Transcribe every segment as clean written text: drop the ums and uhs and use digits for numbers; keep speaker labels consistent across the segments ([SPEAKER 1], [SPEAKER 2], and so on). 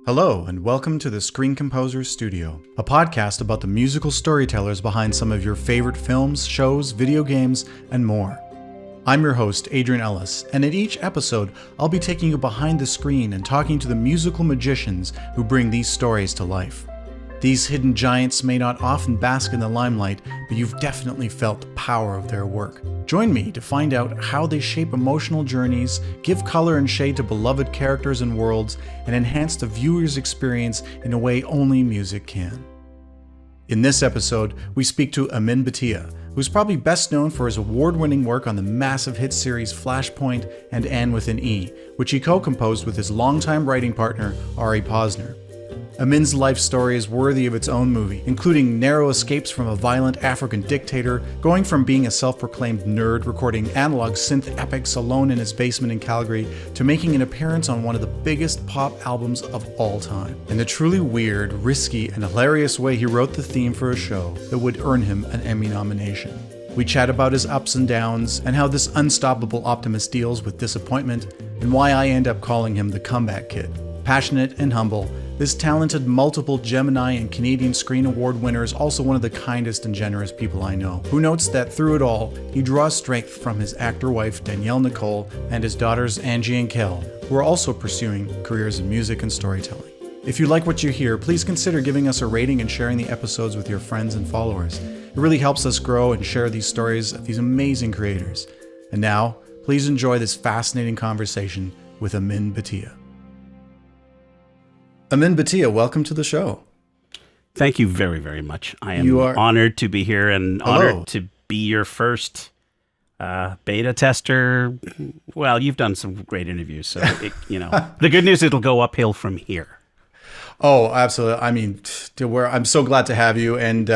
[SPEAKER 1] Hello, and welcome to the Screen Composers Studio, a podcast about the musical storytellers behind some of your favorite films, shows, video games, and more. I'm your host, Adrian Ellis, and in each episode, I'll be taking you behind the screen and talking to the musical magicians who bring these stories to life. These hidden giants may not often bask in the limelight, but you've definitely felt the power of their work. Join me to find out how they shape emotional journeys, give color and shade to beloved characters and worlds, and enhance the viewer's experience in a way only music can. In this episode, we speak to Amin Bhatia, who's probably best known for his award-winning work on the massive hit series Flashpoint and Anne with an E, which he co-composed with his longtime writing partner, Ari Posner. Amin's life story is worthy of its own movie, including narrow escapes from a violent African dictator, going from being a self-proclaimed nerd recording analog synth epics alone in his basement in Calgary, to making an appearance on one of the biggest pop albums of all time, in the truly weird, risky, and hilarious way he wrote the theme for a show that would earn him an Emmy nomination. We chat about his ups and downs, and how this unstoppable optimist deals with disappointment, and why I end up calling him the comeback kid. Passionate and humble, this talented multiple Gemini and Canadian Screen Award winner is also one of the kindest and generous people I know, who notes that through it all, he draws strength from his actor wife Danielle Nicole and his daughters Angie and Kel, who are also pursuing careers in music and storytelling. If you like what you hear, please consider giving us a rating and sharing the episodes with your friends and followers. It really helps us grow and share these stories of these amazing creators. And now, please enjoy this fascinating conversation with Amin Bhatia. Amin Bhatia, welcome to the show.
[SPEAKER 2] Thank you very, very much. I am honored to be here and honored to be your first beta tester. Well, you've done some great interviews, so the good news, it'll go uphill from here.
[SPEAKER 1] Oh, absolutely. I mean, I'm so glad to have you, and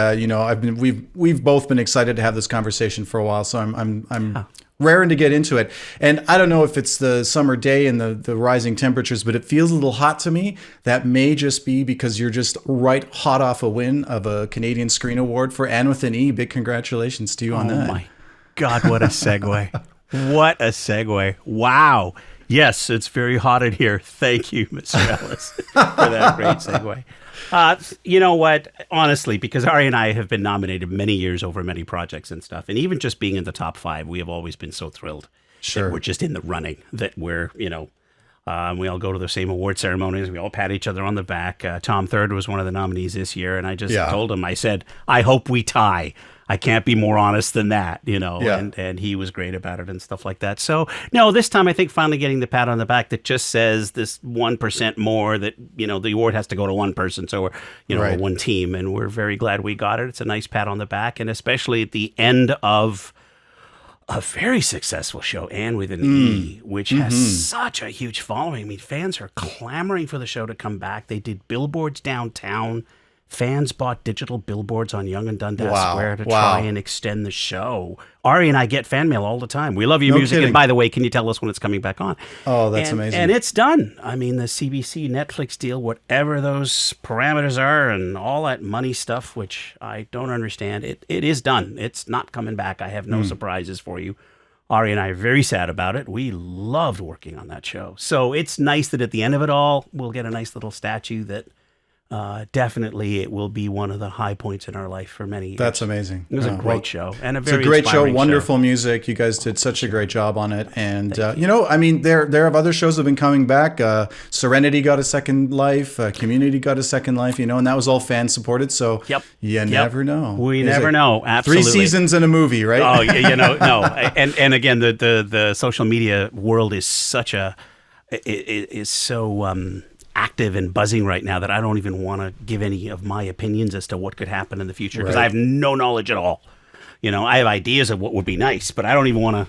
[SPEAKER 1] we've both been excited to have this conversation for a while. So I'm raring to get into it. And I don't know if it's the summer day and the rising temperatures, but it feels a little hot to me. That may just be because you're just right hot off a win of a Canadian Screen Award for Anne with an E. Big congratulations to you on that. Oh my
[SPEAKER 2] God, what a segue. What a segue. Wow. Yes, it's very hot in here. Thank you, Mr. Ellis, for that great segue. You know what? Honestly, because Ari and I have been nominated many years over many projects and stuff, and even just being in the top 5, we have always been so thrilled that we're just in the running, that we're, we all go to the same award ceremonies. We all pat each other on the back. Tom Third was one of the nominees this year, and I just told him, I said, I hope we tie. I can't be more honest than that, and he was great about it and stuff like that. So, no, this time I think finally getting the pat on the back that just says this 1% more that, the award has to go to one person. So we're, one team, and we're very glad we got it. It's a nice pat on the back, and especially at the end of a very successful show, Anne with an E, which has such a huge following. I mean, fans are clamoring for the show to come back. They did billboards downtown. Fans bought digital billboards on Yonge and Dundas Square to try and extend the show. Ari and I get fan mail all the time. We love your music. Kidding. And by the way, can you tell us when it's coming back on?
[SPEAKER 1] Oh, that's amazing.
[SPEAKER 2] And it's done. I mean, the CBC Netflix deal, whatever those parameters are and all that money stuff, which I don't understand, it is done. It's not coming back. I have no surprises for you. Ari and I are very sad about it. We loved working on that show. So it's nice that at the end of it all, we'll get a nice little statue that definitely it will be one of the high points in our life for many years.
[SPEAKER 1] That's amazing.
[SPEAKER 2] It was a great show and a very
[SPEAKER 1] It's a great show, wonderful
[SPEAKER 2] show.
[SPEAKER 1] Music. You guys did such a great job on it. And, there have other shows that have been coming back. Serenity got a second life. Community got a second life, and that was all fan supported. So you never know.
[SPEAKER 2] We never know. Absolutely.
[SPEAKER 1] 3 seasons in a movie, right?
[SPEAKER 2] Oh, no. And again, the social media world is so active and buzzing right now that I don't even want to give any of my opinions as to what could happen in the future, because I have no knowledge at all. I have ideas of what would be nice, but I don't even want to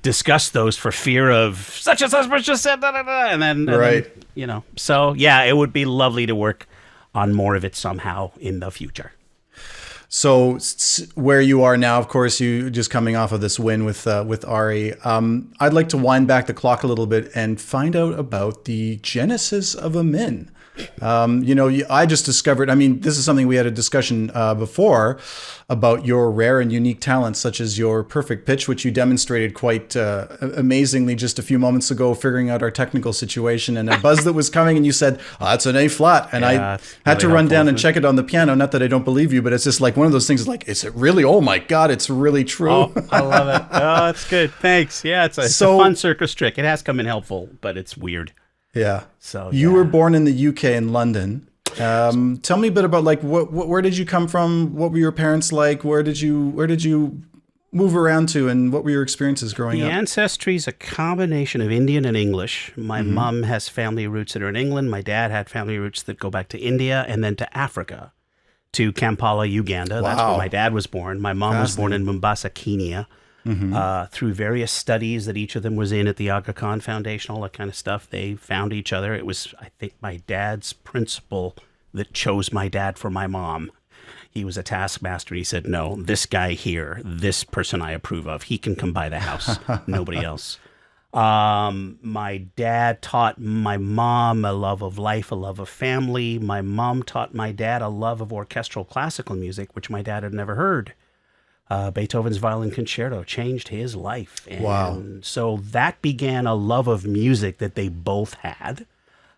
[SPEAKER 2] discuss those for fear of such and such just said and then So it would be lovely to work on more of it somehow in the future.
[SPEAKER 1] So where you are now, of course, you just coming off of this win with Ari. I'd like to wind back the clock a little bit and find out about the genesis of Amin. I just discovered, I mean, this is something we had a discussion before about your rare and unique talents, such as your perfect pitch, which you demonstrated quite amazingly just a few moments ago, figuring out our technical situation and a buzz that was coming, and you said, oh, that's an A flat. And I had to run down and check it on the piano. Not that I don't believe you, but it's just like one of those things like, is it really? Oh my God, it's really true.
[SPEAKER 2] Oh, I love it. Oh, that's good. Thanks. Yeah, it's a fun circus trick. It has come in helpful, but it's weird.
[SPEAKER 1] Yeah. So you were born in the UK in London. Tell me a bit about like where did you come from? What were your parents like? Where did you move around to, and what were your experiences growing up?
[SPEAKER 2] The ancestry is a combination of Indian and English. My mom has family roots that are in England. My dad had family roots that go back to India and then to Africa, to Kampala, Uganda. Wow. That's where my dad was born. My mom was born in Mombasa, Kenya. Through various studies that each of them was in at the Aga Khan Foundation, all that kind of stuff, they found each other. It was, I think, my dad's principal that chose my dad for my mom. He was a taskmaster. He said, no, this guy here, this person I approve of, he can come by the house, nobody else. My dad taught my mom a love of life, a love of family. My mom taught my dad a love of orchestral classical music, which my dad had never heard. Beethoven's Violin Concerto changed his life. And so that began a love of music that they both had.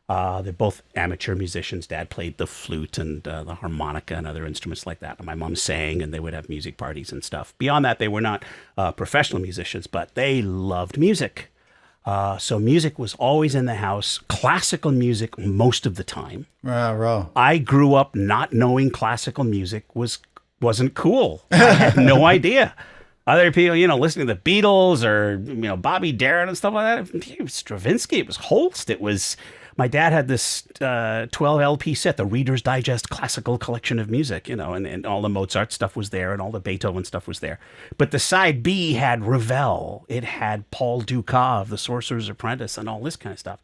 [SPEAKER 2] They're both amateur musicians. Dad played the flute and the harmonica and other instruments like that. And my mom sang, and they would have music parties and stuff. Beyond that, they were not professional musicians, but they loved music. So music was always in the house, classical music most of the time. I grew up not knowing classical music wasn't cool. I had no idea. Other people, listening to the Beatles or, Bobby Darin and stuff like that. It was Stravinsky. It was Holst. My dad had this 12 LP set, the Reader's Digest Classical Collection of Music, and all the Mozart stuff was there and all the Beethoven stuff was there. But the side B had Ravel. It had Paul Dukas of The Sorcerer's Apprentice and all this kind of stuff.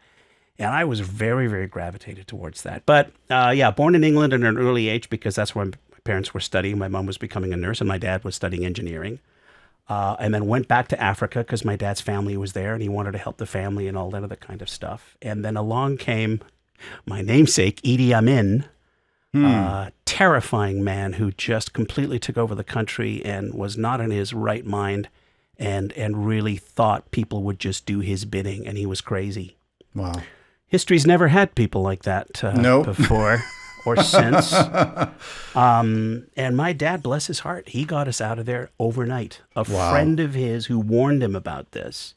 [SPEAKER 2] And I was very, very gravitated towards that. But born in England at an early age because that's where my parents were studying. My mom was becoming a nurse and my dad was studying engineering. And then went back to Africa because my dad's family was there and he wanted to help the family and all that other kind of stuff. And then along came my namesake, Idi Amin, terrifying man who just completely took over the country and was not in his right mind and really thought people would just do his bidding, and he was crazy.
[SPEAKER 1] Wow.
[SPEAKER 2] History's never had people like that before. Or since. And my dad, bless his heart, he got us out of there overnight. A friend of his who warned him about this.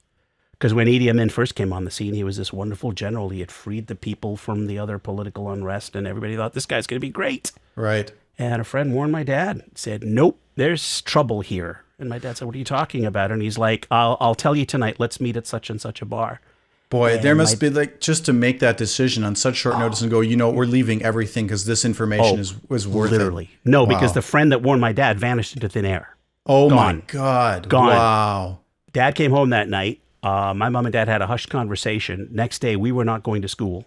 [SPEAKER 2] Because when Idi Amin first came on the scene, he was this wonderful general. He had freed the people from the other political unrest, and everybody thought, this guy's going to be great.
[SPEAKER 1] Right.
[SPEAKER 2] And a friend warned my dad, said, nope, there's trouble here. And my dad said, what are you talking about? And he's like, I'll tell you tonight, let's meet at such and such a bar.
[SPEAKER 1] Boy, there must be like, just to make that decision on such short notice and go, we're leaving everything because this information was worth
[SPEAKER 2] literally.
[SPEAKER 1] it.
[SPEAKER 2] No, because the friend that warned my dad vanished into thin air.
[SPEAKER 1] Oh
[SPEAKER 2] Gone.
[SPEAKER 1] My God.
[SPEAKER 2] Gone.
[SPEAKER 1] Wow.
[SPEAKER 2] Dad came home that night. My mom and dad had a hushed conversation. Next day, we were not going to school.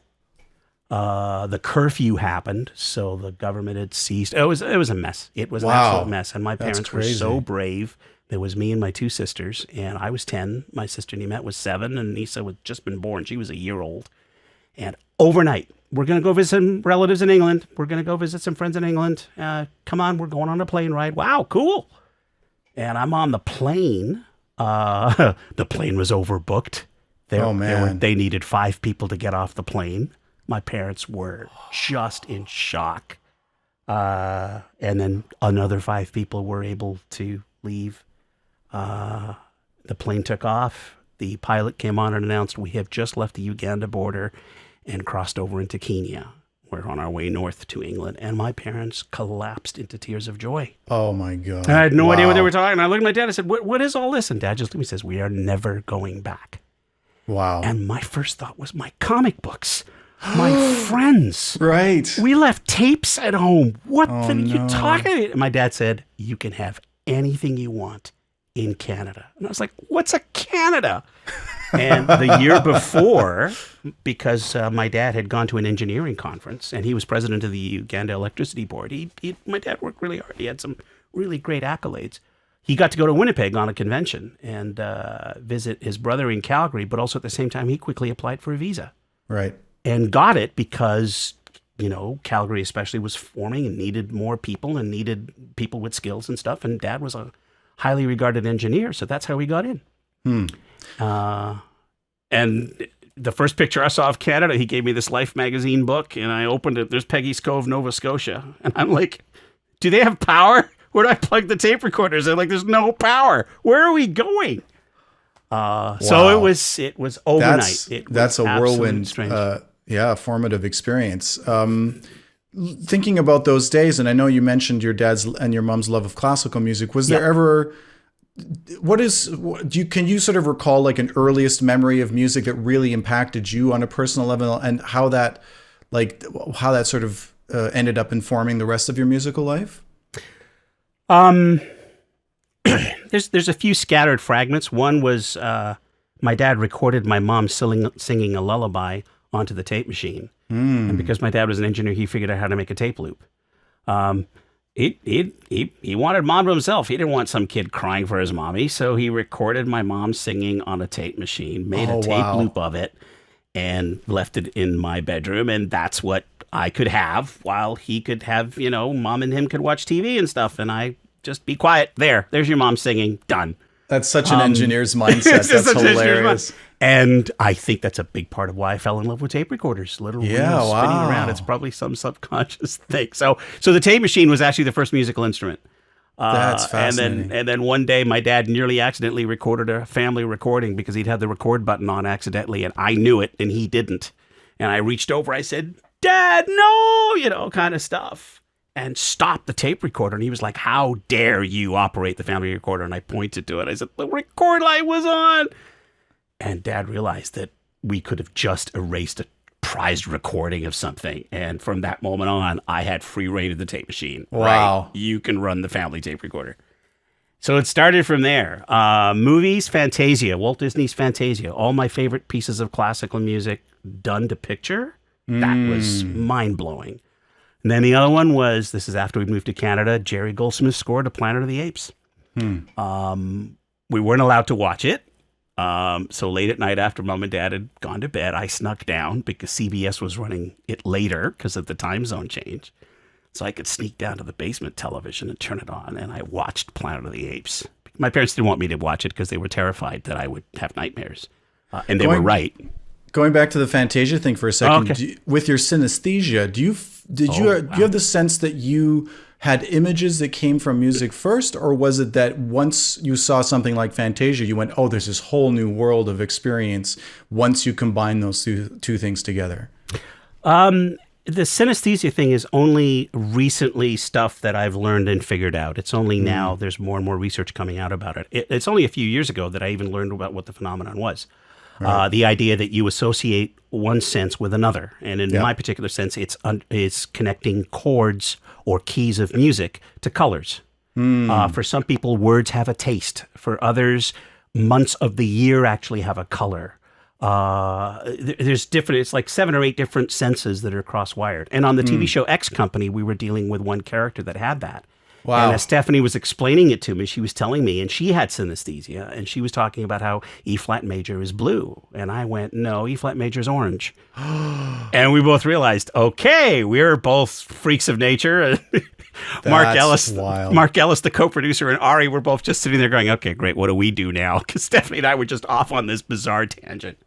[SPEAKER 2] The curfew happened, so the government had ceased. It was a mess. It was an absolute mess. And my parents were so brave. There was me and my two sisters, and I was 10. My sister Nimette was 7, and Nisa had just been born. She was a year old. And overnight, we're going to go visit some relatives in England. We're going to go visit some friends in England. Come on, we're going on a plane ride. Wow, cool. And I'm on the plane. The plane was overbooked. They needed 5 people to get off the plane. My parents were just in shock. And then another 5 people were able to leave. The plane took off. The pilot came on and announced, we have just left the Uganda border and crossed over into Kenya. We're on our way north to England. And my parents collapsed into tears of joy.
[SPEAKER 1] Oh, my God.
[SPEAKER 2] I had no idea what they were talking. I looked at my dad. I said, what is all this? And Dad just looked at me and says, we are never going back.
[SPEAKER 1] Wow.
[SPEAKER 2] And my first thought was my comic books. My friends.
[SPEAKER 1] Right.
[SPEAKER 2] We left tapes at home. What are you talking about? My dad said, you can have anything you want in Canada. And I was like, what's a Canada? And the year before, because my dad had gone to an engineering conference and he was president of the Uganda Electricity Board, my dad worked really hard. He had some really great accolades. He got to go to Winnipeg on a convention and visit his brother in Calgary, but also at the same time, he quickly applied for a visa.
[SPEAKER 1] Right.
[SPEAKER 2] And got it because Calgary especially was forming and needed more people and needed people with skills and stuff. And Dad was a highly regarded engineer, so that's how we got in. And the first picture I saw of Canada, he gave me this Life magazine book, and I opened it. There's Peggy's Cove, Nova Scotia. And I'm like, do they have power? Where do I plug the tape recorders? They're like, there's no power. Where are we going? So it was overnight.
[SPEAKER 1] That's a whirlwind, formative experience. Thinking about those days, and I know you mentioned your dad's and your mom's love of classical music. Was there ever... can you sort of recall like an earliest memory of music that really impacted you on a personal level, and how that sort of ended up informing the rest of your musical life?
[SPEAKER 2] There's a few scattered fragments. One was my dad recorded my mom singing a lullaby onto the tape machine, and because my dad was an engineer, he figured out how to make a tape loop. He wanted mom to himself. He didn't want some kid crying for his mommy, so he recorded my mom singing on a tape machine, made a tape loop of it, and left it in my bedroom, and that's what I could have while he could have, mom and him could watch TV and stuff, and I just be quiet. There's your mom singing, done.
[SPEAKER 1] That's such an engineer's mindset. That's hilarious.
[SPEAKER 2] And I think that's a big part of why I fell in love with tape recorders. Literally spinning around. It's probably some subconscious thing. So the tape machine was actually the first musical instrument.
[SPEAKER 1] That's fascinating.
[SPEAKER 2] And then one day my dad nearly accidentally recorded a family recording because he'd had the record button on accidentally, and I knew it and he didn't. And I reached over, I said, "Dad, no," kind of stuff. And stopped the tape recorder. And he was like, "How dare you operate the family recorder?" And I pointed to it. I said, "The record light was on." And Dad realized that we could have just erased a prized recording of something. And from that moment on, I had free reign of the tape machine.
[SPEAKER 1] Wow.
[SPEAKER 2] Right? You can run the family tape recorder. So it started from there. Movies, Fantasia, Walt Disney's Fantasia. All my favorite pieces of classical music done to picture. That was mind-blowing. And then the other one was, this is after we moved to Canada, Jerry Goldsmith scored a Planet of the Apes. We weren't allowed to watch it. So late at night after mom and dad had gone to bed, I snuck down because CBS was running it later because of the time zone change. So I could sneak down to the basement television and turn it on, and I watched Planet of the Apes. My parents didn't want me to watch it because they were terrified that I would have nightmares. And they were right.
[SPEAKER 1] Going back to the Fantasia thing for a second, with your synesthesia, do you have the sense that you had images that came from music first, or was it that once you saw something like Fantasia, you went, "Oh, there's this whole new world of experience," once you combine those two things together?
[SPEAKER 2] The synesthesia thing is only recently stuff that I've learned and figured out. It's only now there's more and more research coming out about it. It's only a few years ago that I even learned about what the phenomenon was. Right. The idea that you associate one sense with another. And in my particular sense, it's connecting chords or keys of music to colors. For some people, words have a taste. For others, months of the year actually have a color. It's like 7 or 8 different senses that are cross-wired. And on the TV show X Company, we were dealing with one character that had that. Wow. And as Stephanie was explaining it to me, she was telling me, and she had synesthesia, and she was talking about how E-flat major is blue. And I went, "No, E-flat major is orange." And we both realized, okay, we're both freaks of nature. Mark Ellis, the co-producer, and Ari were both just sitting there going, "Okay, great, what do we do now?" Because Stephanie and I were just off on this bizarre tangent.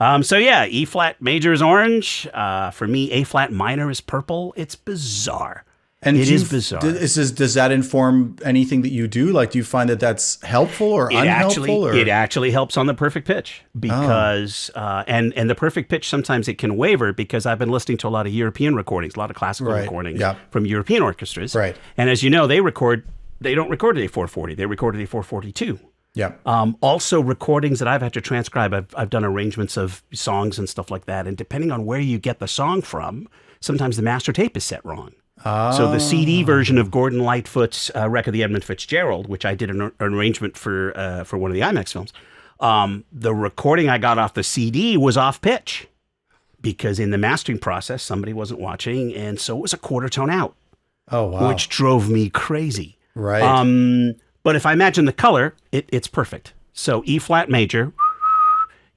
[SPEAKER 2] E-flat major is orange. For me, A-flat minor is purple. It's bizarre.
[SPEAKER 1] And
[SPEAKER 2] it is bizarre.
[SPEAKER 1] Does that inform anything that you do? Like, do you find that that's helpful or unhelpful?
[SPEAKER 2] It actually helps on the perfect pitch because, and the perfect pitch, sometimes it can waver because I've been listening to a lot of European recordings, a lot of classical recordings from European orchestras. Right. And as you know, they don't record at a 440, they record at a 442.
[SPEAKER 1] Yeah.
[SPEAKER 2] Also recordings that I've had to transcribe, I've done arrangements of songs and stuff like that. And depending on where you get the song from, sometimes the master tape is set wrong. So the CD version of Gordon Lightfoot's Wreck of the Edmund Fitzgerald, which I did an arrangement for one of the IMAX films, the recording I got off the CD was off pitch because in the mastering process, somebody wasn't watching, and so it was a quarter tone out.
[SPEAKER 1] Oh, wow.
[SPEAKER 2] Which drove me crazy.
[SPEAKER 1] Right.
[SPEAKER 2] But if I imagine the color, it's perfect. So E-flat major,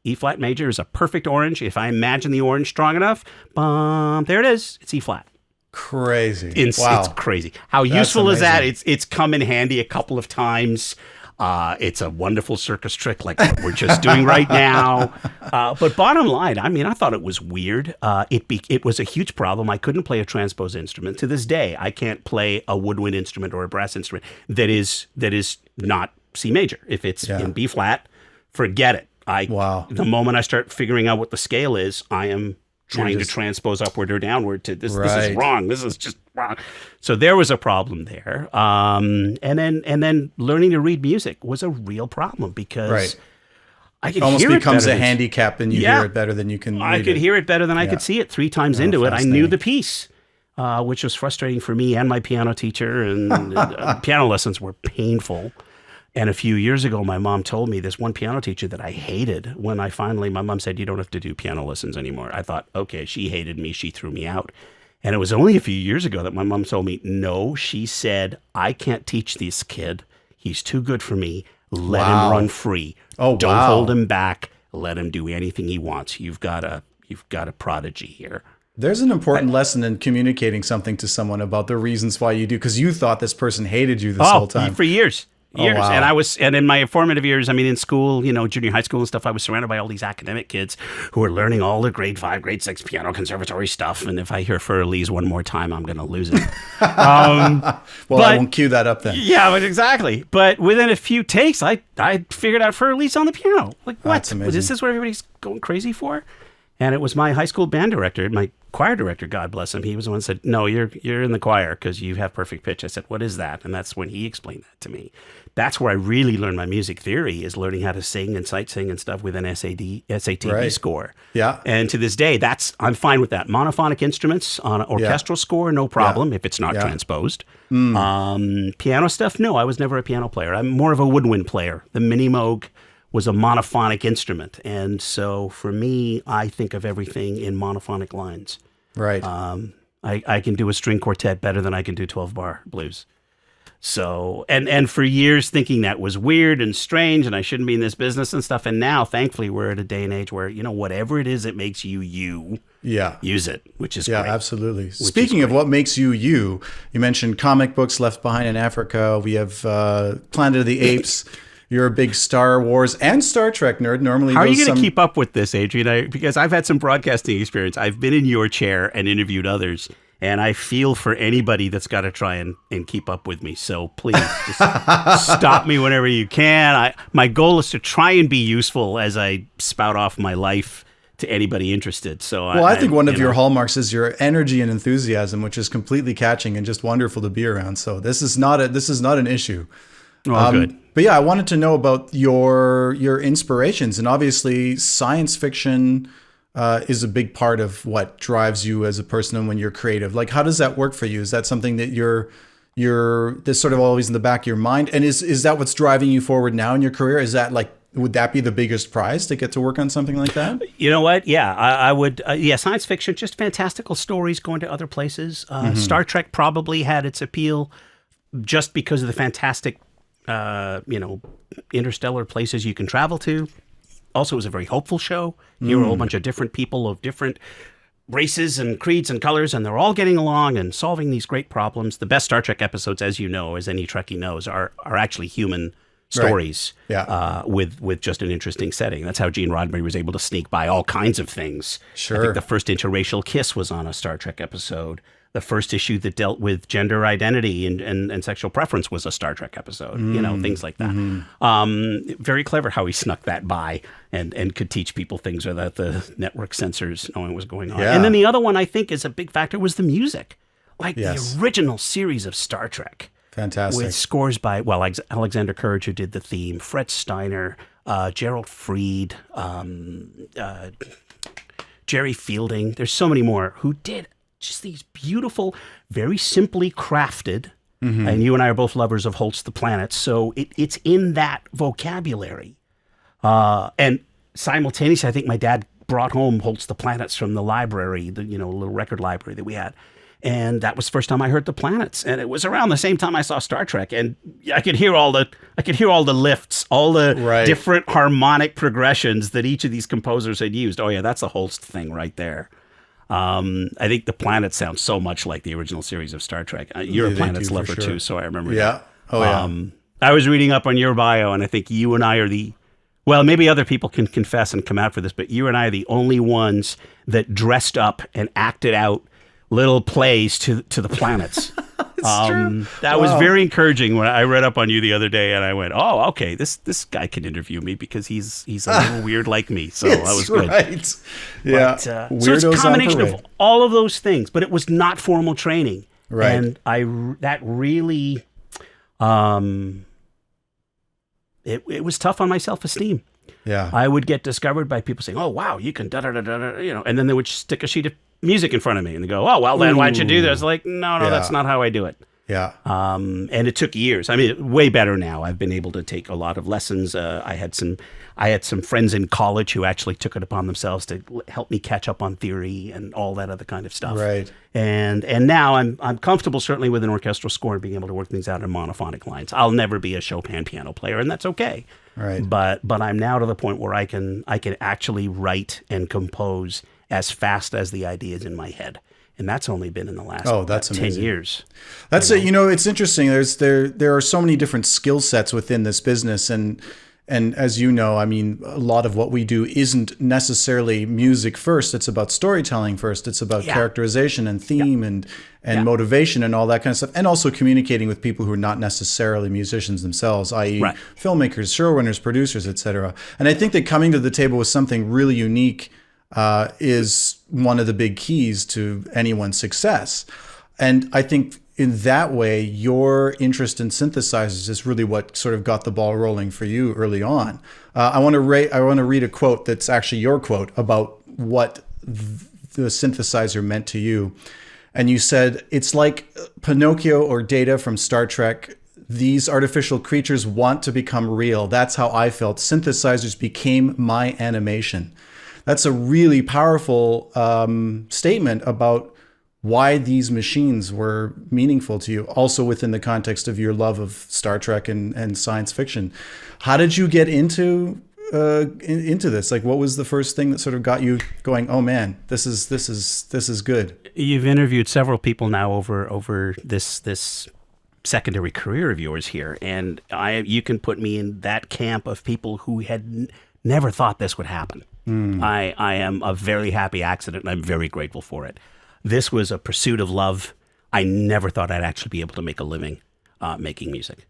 [SPEAKER 2] E flat major is a perfect orange. If I imagine the orange strong enough, there it is. It's E flat.
[SPEAKER 1] Crazy.
[SPEAKER 2] Wow. It's crazy. How
[SPEAKER 1] That's
[SPEAKER 2] useful is that?
[SPEAKER 1] amazing.
[SPEAKER 2] It's come in handy a couple of times. It's a wonderful circus trick like what we're just doing right now. But bottom line, I mean, I thought it was weird. It was a huge problem. I couldn't play a transposed instrument. To this day, I can't play a woodwind instrument or a brass instrument that is not C major. If it's in B flat, forget it.
[SPEAKER 1] Wow.
[SPEAKER 2] The moment I start figuring out what the scale is, I am trying to transpose upward or downward to this. This is wrong. This is just wrong. So there was a problem there. And then learning to read music was a real problem because I could
[SPEAKER 1] almost
[SPEAKER 2] hear it
[SPEAKER 1] becomes
[SPEAKER 2] better
[SPEAKER 1] a handicap, and you hear it better than you can.
[SPEAKER 2] I could hear it better than I could see it. 3 times into it, I knew the piece, which was frustrating for me and my piano teacher. And piano lessons were painful. And a few years ago, my mom told me this one piano teacher that I hated. When my mom said, you don't have to do piano lessons anymore. I thought, okay, she hated me. She threw me out. And it was only a few years ago that my mom told me, no, she said, I can't teach this kid. He's too good for me. Let him run free. Don't hold him back. Let him do anything he wants. You've got a prodigy here.
[SPEAKER 1] There's an important lesson in communicating something to someone about the reasons why you do, because you thought this person hated you this whole time.
[SPEAKER 2] For years.
[SPEAKER 1] Oh, wow.
[SPEAKER 2] And in my formative years, I mean, in school, junior high school and stuff, I was surrounded by all these academic kids who were learning all the grade 5, grade 6 piano conservatory stuff. And if I hear Fur Elise one more time, I'm going to lose it.
[SPEAKER 1] I won't cue that up then.
[SPEAKER 2] Yeah, but exactly. But within a few takes, I figured out Fur Elise on the piano. Like, what?
[SPEAKER 1] That's amazing.
[SPEAKER 2] Is this what everybody's going crazy for? And it was my high school band director, my choir director, God bless him. He was the one who said, no, you're in the choir because you have perfect pitch. I said, what is that? And that's when he explained that to me. That's where I really learned my music theory, is learning how to sing and sight sing and stuff with an SAT score. Yeah. And to this day, I'm fine with that. Monophonic instruments on an orchestral score, no problem if it's not transposed. Piano stuff, no, I was never a piano player. I'm more of a woodwind player. The Mini Moog was a monophonic instrument. And so for me, I think of everything in monophonic lines.
[SPEAKER 1] Right.
[SPEAKER 2] I can do a string quartet better than I can do 12-bar blues. So, and for years thinking that was weird and strange and I shouldn't be in this business and stuff. And now, thankfully, we're at a day and age where, whatever it is that makes you, use it, which is great.
[SPEAKER 1] Yeah, absolutely. Speaking of what makes you, you mentioned comic books, Left Behind in Africa. We have Planet of the Apes. You're a big Star Wars and Star Trek nerd. Normally,
[SPEAKER 2] how are you going to keep up with this, Adrian? Because I've had some broadcasting experience. I've been in your chair and interviewed others. And I feel for anybody that's got to try and keep up with me. So please just stop me whenever you can. My goal is to try and be useful as I spout off my life to anybody interested. So
[SPEAKER 1] I think one of your hallmarks is your energy and enthusiasm, which is completely catching and just wonderful to be around. So this is not an issue.
[SPEAKER 2] Oh, good.
[SPEAKER 1] But yeah, I wanted to know about your inspirations, and obviously science fiction is a big part of what drives you as a person and when you're creative. Like, how does that work for you? Is that something that you're this sort of always in the back of your mind? And is that what's driving you forward now in your career? Is that would that be the biggest prize to get to work on something like that?
[SPEAKER 2] You know what? Yeah, I would. Science fiction, just fantastical stories going to other places. Star Trek probably had its appeal just because of the fantastic, interstellar places you can travel to. Also, it was a very hopeful show. You were a whole bunch of different people of different races and creeds and colors, and they're all getting along and solving these great problems. The best Star Trek episodes, as you know, as any Trekkie knows, are actually human stories with just an interesting setting. That's how Gene Roddenberry was able to sneak by all kinds of things.
[SPEAKER 1] Sure.
[SPEAKER 2] I think the first interracial kiss was on a Star Trek episode. The first issue that dealt with gender identity and sexual preference was a Star Trek episode, things like that. Very clever how he snuck that by and could teach people things without the network censors knowing what was going on. Yeah. And then the other one I think is a big factor was the music. The original series of Star Trek.
[SPEAKER 1] Fantastic.
[SPEAKER 2] With scores by, Alexander Courage, who did the theme, Fred Steiner, Gerald Fried, Jerry Fielding. There's so many more who did just these beautiful, very simply crafted, and you and I are both lovers of Holt's The Planet, so it's in that vocabulary. And simultaneously, I think my dad brought home Holt's The Planets from the library, the little record library that we had. And that was the first time I heard the planets. And it was around the same time I saw Star Trek. And I could hear all the lifts, all the different harmonic progressions that each of these composers had used. Oh yeah, that's the Holst thing right there. I think the planets sound so much like the original series of Star Trek. You're a planets lover too, so I remember that.
[SPEAKER 1] Oh yeah.
[SPEAKER 2] I was reading up on your bio, and I think you and I are maybe other people can confess and come out for this, but you and I are the only ones that dressed up and acted out little plays to the planets.
[SPEAKER 1] True.
[SPEAKER 2] That was very encouraging when I read up on you the other day, and I went, "Oh, okay, this guy can interview me because he's a little weird like me." So that was good.
[SPEAKER 1] Right. Yeah.
[SPEAKER 2] But, so it's a combination of all of those things, but it was not formal training,
[SPEAKER 1] right?
[SPEAKER 2] And that really, it was tough on my self-esteem.
[SPEAKER 1] Yeah.
[SPEAKER 2] I would get discovered by people saying, "Oh, wow, you can da da da da," and then they would stick a sheet of music in front of me and they go, "Oh, well, then why'd you do this?" Like, no, that's not how I do it.
[SPEAKER 1] Yeah.
[SPEAKER 2] And it took years. I mean, way better now. I've been able to take a lot of lessons. I had some friends in college who actually took it upon themselves to help me catch up on theory and all that other kind of stuff.
[SPEAKER 1] Right.
[SPEAKER 2] And now I'm comfortable certainly with an orchestral score and being able to work things out in monophonic lines. I'll never be a Chopin piano player, and that's okay.
[SPEAKER 1] Right.
[SPEAKER 2] But I'm now to the point where I can actually write and compose as fast as the ideas in my head. And that's only been in the last 10 years.
[SPEAKER 1] That's it. It's interesting. There are so many different skill sets within this business. And as you know, I mean, a lot of what we do isn't necessarily music first. It's about storytelling first. It's about characterization and theme and motivation and all that kind of stuff. And also communicating with people who are not necessarily musicians themselves, i.e. filmmakers, showrunners, producers, etc. And I think that coming to the table with something really unique is one of the big keys to anyone's success. And I think in that way, your interest in synthesizers is really what sort of got the ball rolling for you early on. I want to read a quote that's actually your quote about what the synthesizer meant to you. And you said, "It's like Pinocchio or Data from Star Trek. These artificial creatures want to become real. That's how I felt. Synthesizers became my animation." That's a really powerful statement about why these machines were meaningful to you, also within the context of your love of Star Trek and science fiction. How did you get into this? Like, what was the first thing that sort of got you going, "Oh man, this is good"?
[SPEAKER 2] You've interviewed several people now over this secondary career of yours here, and you can put me in that camp of people who had never thought this would happen. I am a very happy accident, and I'm very grateful for it. This was a pursuit of love. I never thought I'd actually be able to make a living making music.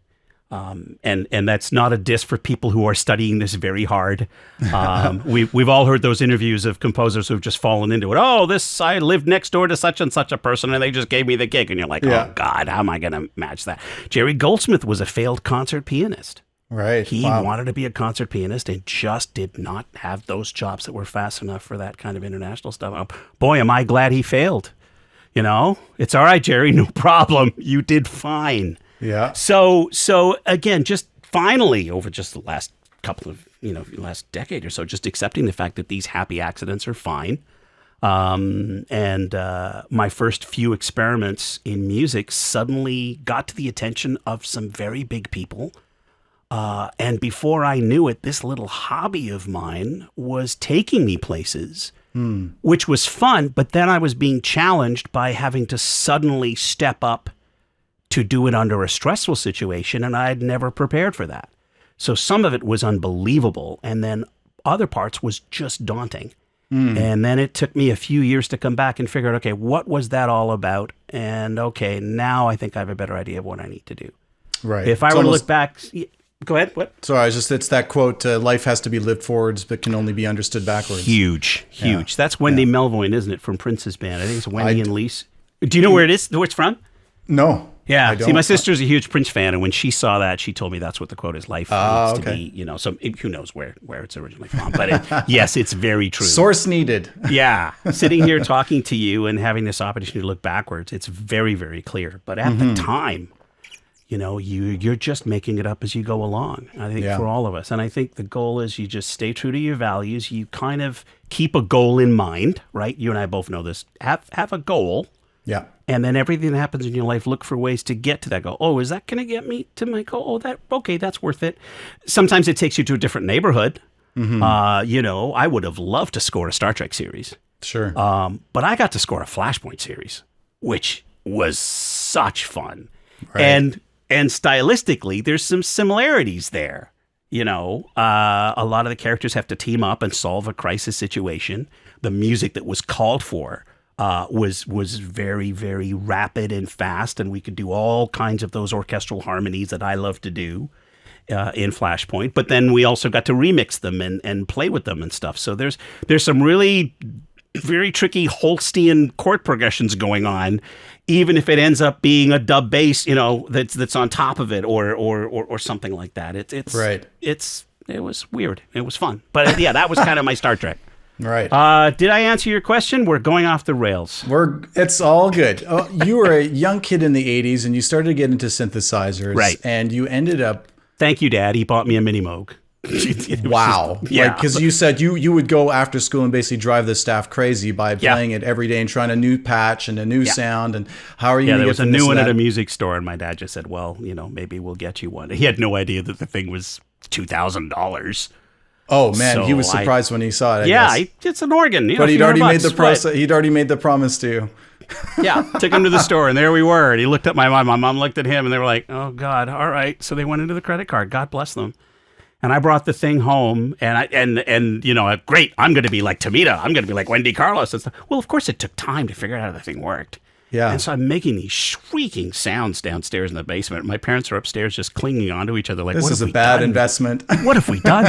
[SPEAKER 2] And that's not a diss for people who are studying this very hard. We've all heard those interviews of composers who've just fallen into it. "Oh, I lived next door to such and such a person, and they just gave me the gig." And you're like, "Oh God, how am I going to match that?" Jerry Goldsmith was a failed concert pianist.
[SPEAKER 1] Right.
[SPEAKER 2] He wanted to be a concert pianist and just did not have those chops that were fast enough for that kind of international stuff. Oh, boy, am I glad he failed. It's all right, Jerry, no problem. You did fine.
[SPEAKER 1] Yeah.
[SPEAKER 2] So again, just finally over just the last couple of, last decade or so, just accepting the fact that these happy accidents are fine. And my first few experiments in music suddenly got to the attention of some very big people. And before I knew it, this little hobby of mine was taking me places, which was fun. But then I was being challenged by having to suddenly step up to do it under a stressful situation. And I had never prepared for that. So some of it was unbelievable. And then other parts was just daunting. And then it took me a few years to come back and figure out, okay, what was that all about? And okay, now I think I have a better idea of what I need to do.
[SPEAKER 1] Right.
[SPEAKER 2] If I were to look back... Go ahead. What?
[SPEAKER 1] Sorry, it's that quote, "Life has to be lived forwards, but can only be understood backwards."
[SPEAKER 2] Huge. Yeah. That's Wendy Melvoin, isn't it, from Prince's band? I think it's Wendy and Lise. Do you know where it is, where it's from?
[SPEAKER 1] No.
[SPEAKER 2] Yeah.
[SPEAKER 1] I don't.
[SPEAKER 2] See, my sister's a huge Prince fan, and when she saw that, she told me that's what the quote is. Life needs to be, so who knows where it's originally from. But yes, it's very true.
[SPEAKER 1] Source needed.
[SPEAKER 2] Yeah. Sitting here talking to you and having this opportunity to look backwards, it's very, very clear. But at the time... you're just making it up as you go along, I think, for all of us. And I think the goal is you just stay true to your values. You kind of keep a goal in mind, right? You and I both know this. Have a goal,
[SPEAKER 1] Yeah.
[SPEAKER 2] And then everything that happens in your life, look for ways to get to that goal. Oh, is that going to get me to my goal? Oh, okay, that's worth it. Sometimes it takes you to a different neighborhood. I would have loved to score a Star Trek series.
[SPEAKER 1] Sure.
[SPEAKER 2] But I got to score a Flashpoint series, which was such fun.
[SPEAKER 1] Right.
[SPEAKER 2] And stylistically, there's some similarities there. A lot of the characters have to team up and solve a crisis situation. The music that was called for was very, very rapid and fast, and we could do all kinds of those orchestral harmonies that I love to do in Flashpoint. But then we also got to remix them and play with them and stuff. So there's some really very tricky Holstein chord progressions going on, even if it ends up being a dub bass, that's on top of it or something like that. It's
[SPEAKER 1] right.
[SPEAKER 2] It was weird. It was fun, but yeah, that was kind of my Star Trek.
[SPEAKER 1] Right.
[SPEAKER 2] Did I answer your question? We're going off the rails.
[SPEAKER 1] It's all good. Oh, you were a young kid in the 80s and you started to get into synthesizers.
[SPEAKER 2] Right.
[SPEAKER 1] And you ended up...
[SPEAKER 2] Thank you, Dad. He bought me a Mini Moog.
[SPEAKER 1] Wow. Because you said you would go after school and basically drive the staff crazy by playing it every day and trying a new patch and a new sound. And how are you going to get from this to that?
[SPEAKER 2] There was a new one at a music store, and my dad just said, well, maybe we'll get you one. He had no idea that the thing was $2,000.
[SPEAKER 1] Oh man, he was surprised when he saw it. I guess.
[SPEAKER 2] It's an organ.
[SPEAKER 1] But he'd already made He'd already made the promise to you.
[SPEAKER 2] Yeah, took him to the store, and there we were. And he looked at my mom. My mom looked at him, and they were like, "Oh God, all right." So they went into the credit card. God bless them. And I brought the thing home, and great. I'm going to be like Tamita. I'm going to be like Wendy Carlos and stuff. Well, of course, it took time to figure out how the thing worked.
[SPEAKER 1] Yeah.
[SPEAKER 2] And so I'm making these shrieking sounds downstairs in the basement. My parents are upstairs just clinging onto each other like,
[SPEAKER 1] this is a bad investment.
[SPEAKER 2] What have we done?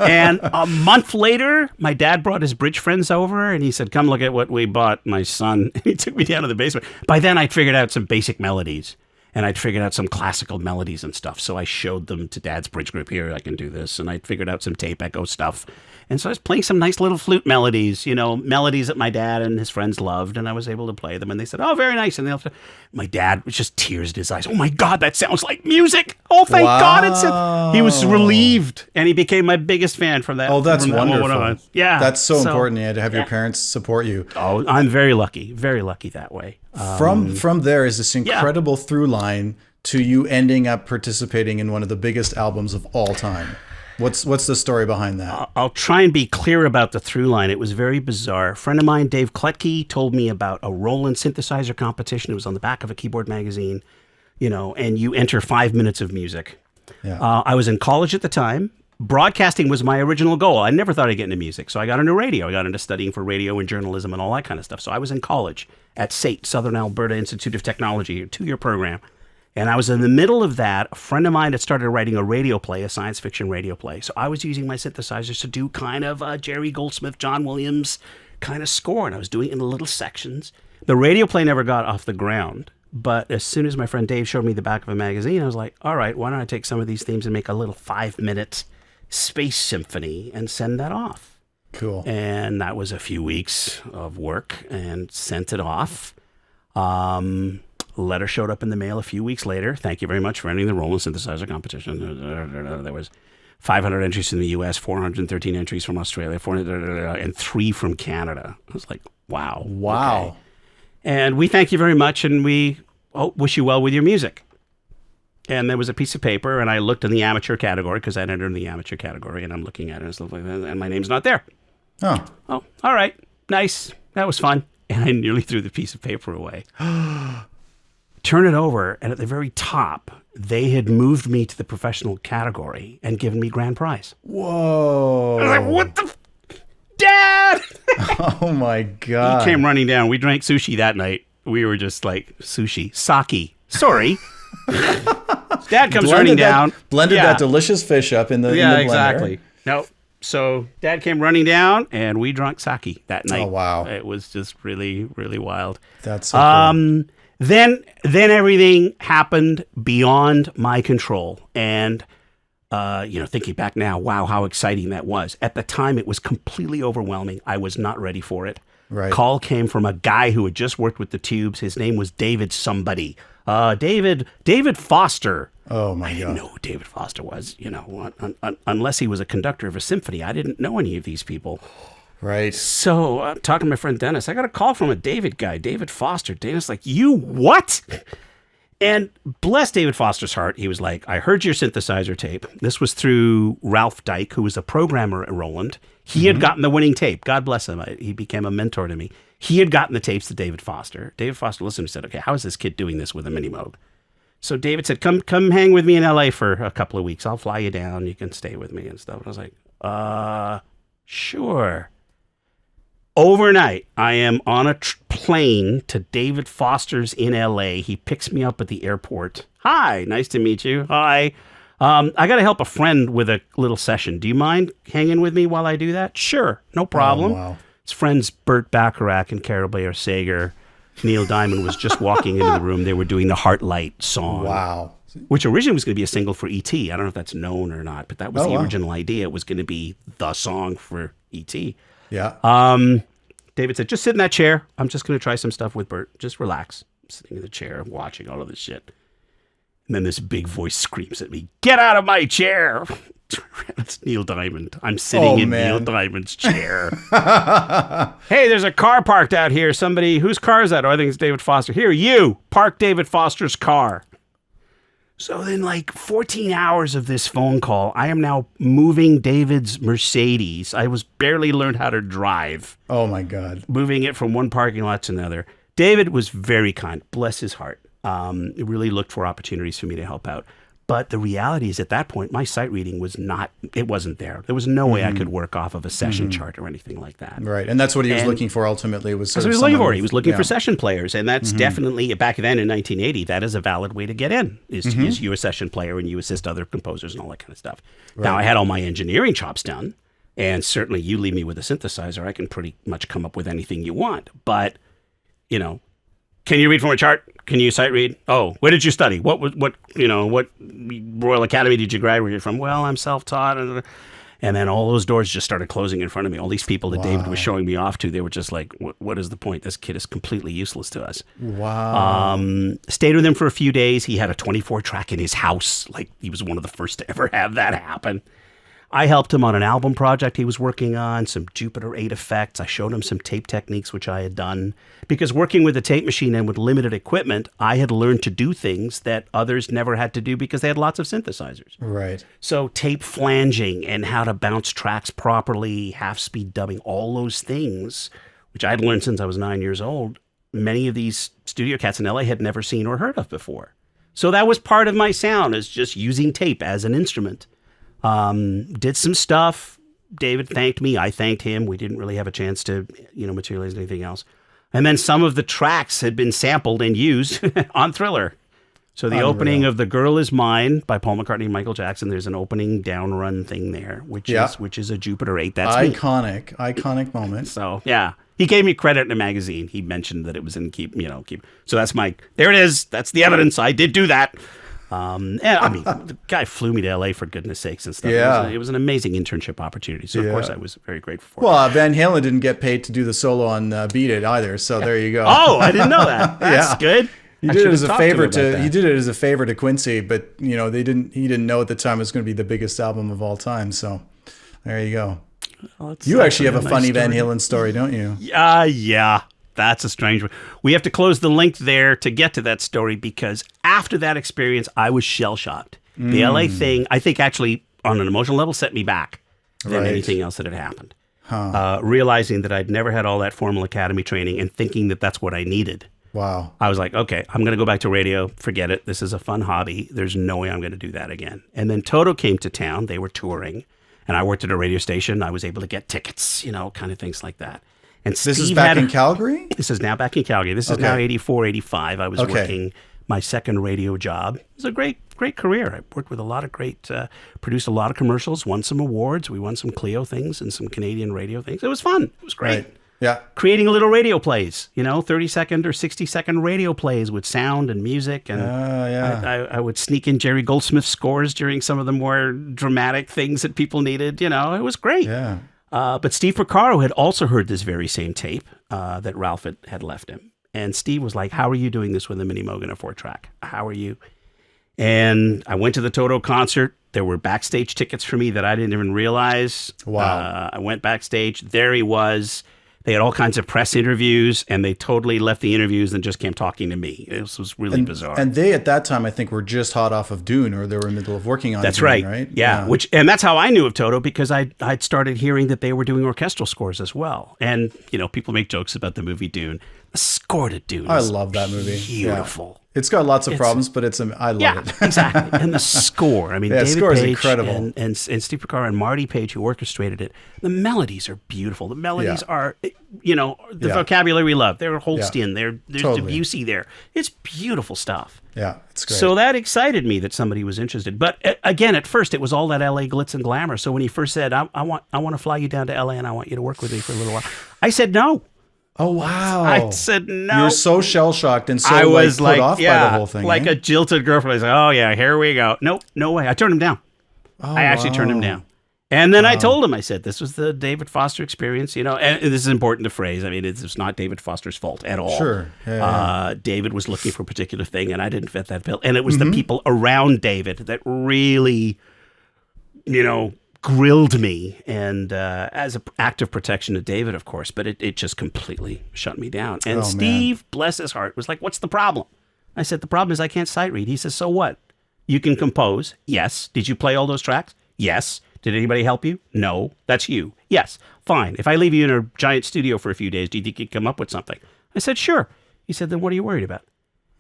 [SPEAKER 2] And a month later, my dad brought his bridge friends over and he said, come look at what we bought, my son. And he took me down to the basement. By then, I'd figured out some basic melodies and I'd figured out some classical melodies and stuff. So I showed them to Dad's bridge group. Here, I can do this. And I figured out some tape echo stuff. And so I was playing some nice little flute melodies, melodies that my dad and his friends loved, and I was able to play them. And they said, oh, very nice. And my dad was just tears in his eyes. Oh, my God, that sounds like music. Oh, thank God. He was relieved, and he became my biggest fan from that.
[SPEAKER 1] Oh, that's wonderful.
[SPEAKER 2] Yeah.
[SPEAKER 1] That's so important to have your parents support you.
[SPEAKER 2] Oh, I'm very lucky that way.
[SPEAKER 1] From there is this incredible through line to you ending up participating in one of the biggest albums of all time. What's the story behind that?
[SPEAKER 2] I'll try and be clear about the through line. It was very bizarre. A friend of mine, Dave Kletke, told me about a Roland synthesizer competition. It was on the back of a keyboard magazine, and you enter 5 minutes of music.
[SPEAKER 1] Yeah.
[SPEAKER 2] I was in college at the time. Broadcasting was my original goal. I never thought I'd get into music, so I got into radio. I got into studying for radio and journalism and all that kind of stuff. So I was in college at SAIT, Southern Alberta Institute of Technology, a 2-year program. And I was in the middle of that. A friend of mine had started writing a radio play, a science fiction radio play. So I was using my synthesizers to do kind of a Jerry Goldsmith, John Williams kind of score. And I was doing it in little sections. The radio play never got off the ground. But as soon as my friend Dave showed me the back of a magazine, I was like, all right, why don't I take some of these themes and make a little 5-minute space symphony and send that off?
[SPEAKER 1] Cool.
[SPEAKER 2] And that was a few weeks of work and sent it off. Letter showed up in the mail a few weeks later. Thank you very much for entering the Roland synthesizer competition. There was 500 entries in the U.S., 413 entries from Australia, 400, and 3 from Canada. I was like, wow.
[SPEAKER 1] Wow.
[SPEAKER 2] Okay. And we thank you very much, and we wish you well with your music. And there was a piece of paper, and I looked in the amateur category, because I'd entered in the amateur category, and I'm looking at it and stuff like that, and my name's not there.
[SPEAKER 1] Oh,
[SPEAKER 2] all right. Nice. That was fun. And I nearly threw the piece of paper away. Turn it over, and at the very top, they had moved me to the professional category and given me grand prize.
[SPEAKER 1] Whoa.
[SPEAKER 2] I was like, what the... Dad!
[SPEAKER 1] Oh, my God.
[SPEAKER 2] He came running down. We drank sushi that night. We were just like, sushi. Sake. Sorry. Dad comes running down.
[SPEAKER 1] Blended that delicious fish up in the blender.
[SPEAKER 2] Exactly. No. So Dad came running down, and we drank sake that night.
[SPEAKER 1] Oh, wow.
[SPEAKER 2] It was just really, really wild.
[SPEAKER 1] That's so cool.
[SPEAKER 2] Then everything happened beyond my control. And, thinking back now, wow, how exciting that was. At the time, it was completely overwhelming. I was not ready for it.
[SPEAKER 1] Right.
[SPEAKER 2] Call came from a guy who had just worked with the Tubes. His name was David somebody. David Foster.
[SPEAKER 1] Oh, my God.
[SPEAKER 2] I didn't know who David Foster was, unless he was a conductor of a symphony. I didn't know any of these people.
[SPEAKER 1] Right.
[SPEAKER 2] So I'm talking to my friend Dennis. I got a call from a David guy, David Foster. Dennis like, you what? And bless David Foster's heart, he was like, I heard your synthesizer tape. This was through Ralph Dyke, who was a programmer at Roland. He had gotten the winning tape. God bless him. He became a mentor to me. He had gotten the tapes to David Foster. David Foster listened and said, okay, how is this kid doing this with a mini Moog? So David said, come hang with me in LA for a couple of weeks. I'll fly you down. You can stay with me and stuff. And I was like, sure. Overnight, I am on a plane to David Foster's in LA. He picks me up at the airport. Hi, nice to meet you. Hi. I got to help a friend with a little session. Do you mind hanging with me while I do that? Sure, no problem.
[SPEAKER 1] Oh, wow.
[SPEAKER 2] His friends Burt Bacharach and Carol Bayer Sager. Neil Diamond was just walking into the room. They were doing the Heartlight song.
[SPEAKER 1] Wow.
[SPEAKER 2] Which originally was going to be a single for E.T. I don't know if that's known or not, but that was the original idea. It was going to be the song for E.T.
[SPEAKER 1] Yeah.
[SPEAKER 2] David said, just sit in that chair. I'm just going to try some stuff with Bert. Just relax. I'm sitting in the chair, watching all of this shit. And then this big voice screams at me, get out of my chair. It's Neil Diamond. I'm sitting in Neil Diamond's chair. Hey, there's a car parked out here. Somebody, whose car is that? Oh, I think it's David Foster. Here, you, park David Foster's car. So then, like 14 hours of this phone call, I am now moving David's Mercedes. I was barely learned how to drive.
[SPEAKER 1] Oh, my God.
[SPEAKER 2] Moving it from one parking lot to another. David was very kind. Bless his heart. It really looked for opportunities for me to help out. But the reality is at that point, my sight reading wasn't there. There was no way I could work off of a session chart or anything like that.
[SPEAKER 1] Right. And that's what he was looking for ultimately.
[SPEAKER 2] That's what he was looking for. He was looking for session players. And that's definitely, back then in 1980, that is a valid way to get in, is to use you a session player and you assist other composers and all that kind of stuff. Right. Now, I had all my engineering chops done. And certainly you leave me with a synthesizer, I can pretty much come up with anything you want. But, you know, can you read from a chart? Can you sight read? Oh, where did you study? What Royal Academy did you graduate from? Well, I'm self-taught. And then all those doors just started closing in front of me. All these people that David was showing me off to, they were just like, what is the point? This kid is completely useless to us.
[SPEAKER 1] Wow.
[SPEAKER 2] Stayed with him for a few days. He had a 24-track in his house. Like, he was one of the first to ever have that happen. I helped him on an album project he was working on, some Jupiter 8 effects. I showed him some tape techniques, which I had done. Because working with a tape machine and with limited equipment, I had learned to do things that others never had to do because they had lots of synthesizers.
[SPEAKER 1] Right.
[SPEAKER 2] So tape flanging and how to bounce tracks properly, half-speed dubbing, all those things, which I'd learned since I was 9 years old, many of these studio cats in LA had never seen or heard of before. So that was part of my sound, is just using tape as an instrument. Did some stuff. David thanked me. I thanked him. We didn't really have a chance to, materialize anything else. And then some of the tracks had been sampled and used on Thriller. So the opening of The Girl Is Mine by Paul McCartney and Michael Jackson, there's an opening down run thing there, which is a Jupiter 8. That's
[SPEAKER 1] iconic moment.
[SPEAKER 2] So, yeah. He gave me credit in a magazine. He mentioned that it was in Keep. So that's there it is. That's the evidence. I did do that. And I mean, the guy flew me to LA for goodness sakes and stuff.
[SPEAKER 1] Yeah.
[SPEAKER 2] It was an amazing internship opportunity. So, of course, I was very grateful for it.
[SPEAKER 1] Well, Van Halen didn't get paid to do the solo on Beat It either. So there you go.
[SPEAKER 2] Oh, I didn't know that. That's good.
[SPEAKER 1] He did it as a favor to Quincy, but he didn't know at the time it was going to be the biggest album of all time. So there you go. Well, you actually have a funny Van Halen story, don't you?
[SPEAKER 2] Yeah. That's a strange one. We have to close the link there to get to that story because after that experience, I was shell-shocked. The LA thing, I think actually on an emotional level, set me back than anything else that had happened. Realizing that I'd never had all that formal academy training and thinking that that's what I needed.
[SPEAKER 1] Wow.
[SPEAKER 2] I was like, okay, I'm going to go back to radio. Forget it. This is a fun hobby. There's no way I'm going to do that again. And then Toto came to town. They were touring. And I worked at a radio station. I was able to get tickets, kind of things like that. And
[SPEAKER 1] this is back in Calgary?
[SPEAKER 2] This is now back in Calgary. This is now 84, 85. I was working my second radio job. It was a great career. I worked with a lot of produced a lot of commercials, won some awards. We won some Clio things and some Canadian radio things. It was fun. It was great.
[SPEAKER 1] Right. Yeah.
[SPEAKER 2] Creating little radio plays, 30-second or 60-second radio plays with sound and music. And I would sneak in Jerry Goldsmith scores during some of the more dramatic things that people needed. It was great.
[SPEAKER 1] Yeah.
[SPEAKER 2] But Steve Porcaro had also heard this very same tape that Ralph had left him. And Steve was like, how are you doing this with a mini Moog and a 4-track? How are you? And I went to the Toto concert. There were backstage tickets for me that I didn't even realize.
[SPEAKER 1] Wow.
[SPEAKER 2] I went backstage. There he was. They had all kinds of press interviews, and they totally left the interviews and just came talking to me. It was really bizarre.
[SPEAKER 1] And they, at that time, I think, were just hot off of Dune, or they were in the middle of working on
[SPEAKER 2] That's
[SPEAKER 1] Dune,
[SPEAKER 2] right.
[SPEAKER 1] right?
[SPEAKER 2] Yeah. And that's how I knew of Toto, because I'd started hearing that they were doing orchestral scores as well. And, people make jokes about the movie Dune. The score to Dune
[SPEAKER 1] I love that movie.
[SPEAKER 2] Beautiful.
[SPEAKER 1] Yeah. It's got lots of problems, but I love it.
[SPEAKER 2] Exactly. And the score. I mean, David
[SPEAKER 1] score is
[SPEAKER 2] Page
[SPEAKER 1] incredible.
[SPEAKER 2] and Steve Porcaro and Marty Page, who orchestrated it. The melodies are beautiful. The melodies are, the vocabulary we love. There's Holstein. There's Debussy there. It's beautiful stuff.
[SPEAKER 1] Yeah, it's great.
[SPEAKER 2] So that excited me that somebody was interested. But again, at first, it was all that LA glitz and glamour. So when he first said, I want to fly you down to LA and I want you to work with me for a little while, I said no.
[SPEAKER 1] Oh, wow.
[SPEAKER 2] I said no.
[SPEAKER 1] You were so shell-shocked and so
[SPEAKER 2] I was
[SPEAKER 1] put off by the whole thing.
[SPEAKER 2] Like a jilted girlfriend. I was like, oh, yeah, here we go. Nope, no way. I turned him down. I actually turned him down. And then I told him, I said, this was the David Foster experience, and this is important to phrase. I mean, it's not David Foster's fault at all.
[SPEAKER 1] Sure. Yeah.
[SPEAKER 2] David was looking for a particular thing, and I didn't fit that bill. And it was the people around David that really, grilled me, and as an act of protection to David, of course, but it just completely shut me down. And Steve, bless his heart, was like, what's the problem? I said, the problem is I can't sight read. He says, so what? You can compose? Yes. Did you play all those tracks? Yes. Did anybody help you? No. That's you. Yes. Fine. If I leave you in a giant studio for a few days, do you think you'd come up with something? I said, sure. He said, then what are you worried about?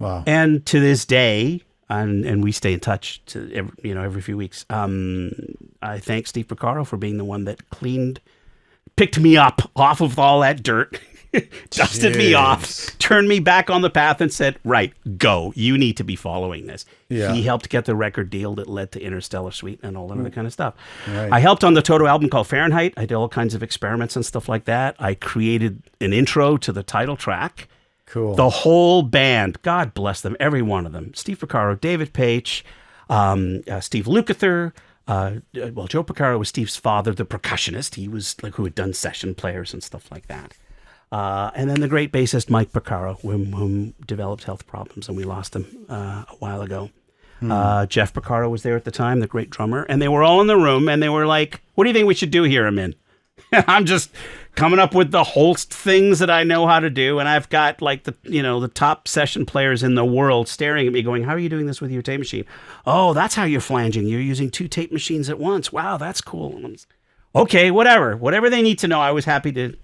[SPEAKER 1] Wow.
[SPEAKER 2] And to this day, and we stay in touch every few weeks. I thank Steve Porcaro for being the one that picked me up off of all that dirt, dusted me off, turned me back on the path, and said, right, go. You need to be following this. Yeah. He helped get the record deal that led to Interstellar Suite and all that other kind of stuff. Right. I helped on the Toto album called Fahrenheit. I did all kinds of experiments and stuff like that. I created an intro to the title track.
[SPEAKER 1] Cool.
[SPEAKER 2] The whole band, God bless them, every one of them. Steve Porcaro, David Page, Steve Lukather. Joe Porcaro was Steve's father, the percussionist. He was who had done session players and stuff like that. And then the great bassist Mike Porcaro, whom developed health problems, and we lost him a while ago. Jeff Porcaro was there at the time, the great drummer, and they were all in the room, and they were like, "What do you think we should do here, Amin?" I'm just coming up with the Holst things that I know how to do, and I've got the top session players in the world staring at me going, how are you doing this with your tape machine? Oh, that's how you're flanging. You're using 2 tape machines at once. Wow, that's cool. And okay, whatever they need to know, I was happy to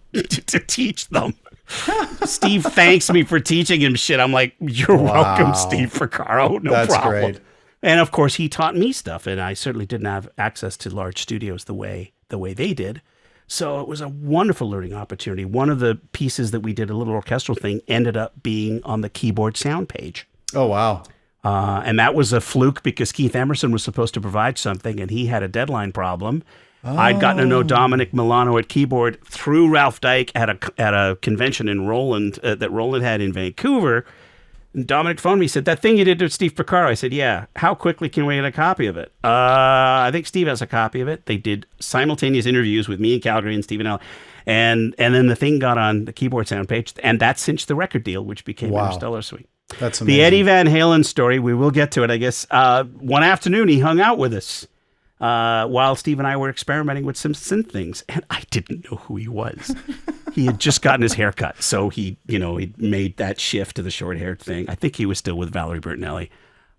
[SPEAKER 2] teach them. Steve thanks me for teaching him shit. I'm like, you're welcome, Steve Porcaro. No
[SPEAKER 1] that's
[SPEAKER 2] problem.
[SPEAKER 1] Great.
[SPEAKER 2] And of course, he taught me stuff, and I certainly didn't have access to large studios the way they did. So it was a wonderful learning opportunity. One of the pieces that we did, a little orchestral thing, ended up being on the keyboard sound page.
[SPEAKER 1] Oh, wow.
[SPEAKER 2] And that was a fluke because Keith Emerson was supposed to provide something, and he had a deadline problem. Oh. I'd gotten to know Dominic Milano at keyboard through Ralph Dyke at a convention in Roland that Roland had in Vancouver. And Dominic phoned me, said, that thing you did to Steve Porcaro. I said, yeah. How quickly can we get a copy of it? I think Steve has a copy of it. They did simultaneous interviews with me in Calgary and Stephen L. And then the thing got on the keyboard sound page, and that cinched the record deal, which became Interstellar Suite.
[SPEAKER 1] That's amazing.
[SPEAKER 2] The Eddie Van Halen story, we will get to it, I guess. One afternoon, he hung out with us while Steve and I were experimenting with some synth things, and I didn't know who he was. He had just gotten his hair cut, so he made that shift to the short-haired thing. I think he was still with Valerie Bertinelli,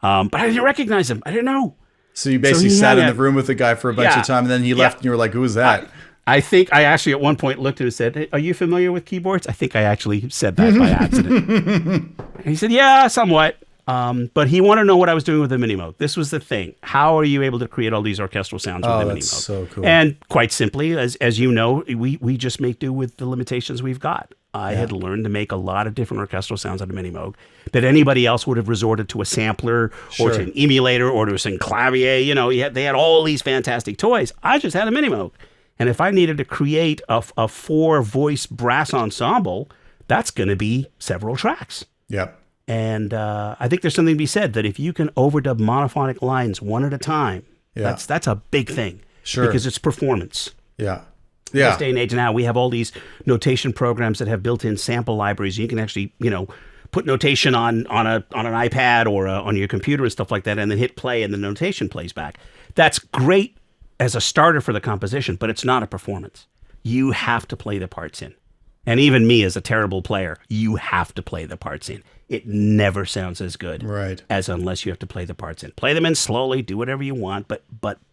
[SPEAKER 2] but I didn't recognize him. I didn't know.
[SPEAKER 1] So you basically sat in the room with the guy for a bunch of time, and then he left, and you were like, "Who was that?"
[SPEAKER 2] I think I actually at one point looked at him and said, hey, "Are you familiar with keyboards?" I think I actually said that by accident. And he said, "Yeah, somewhat." But he wanted to know what I was doing with the Mini Moog. This was the thing. How are you able to create all these orchestral sounds with the Mini Moog?
[SPEAKER 1] That's so cool.
[SPEAKER 2] And quite simply, as you know, we just make do with the limitations we've got. I had learned to make a lot of different orchestral sounds out of Mini Moog that anybody else would have resorted to a sampler or to an emulator or to a synclavier. They had all these fantastic toys. I just had a Mini Moog. And if I needed to create a 4-voice brass ensemble, that's going to be several tracks.
[SPEAKER 1] Yep.
[SPEAKER 2] And I think there's something to be said that if you can overdub monophonic lines one at a time, that's a big thing.
[SPEAKER 1] Sure.
[SPEAKER 2] Because it's performance.
[SPEAKER 1] Yeah.
[SPEAKER 2] In this day and age now, we have all these notation programs that have built-in sample libraries. You can actually, put notation on an iPad or on your computer and stuff like that, and then hit play, and the notation plays back. That's great as a starter for the composition, but it's not a performance. You have to play the parts in. And even me as a terrible player, you have to play the parts in. It never sounds as good as unless you have to play the parts in. Play them in slowly, do whatever you want, but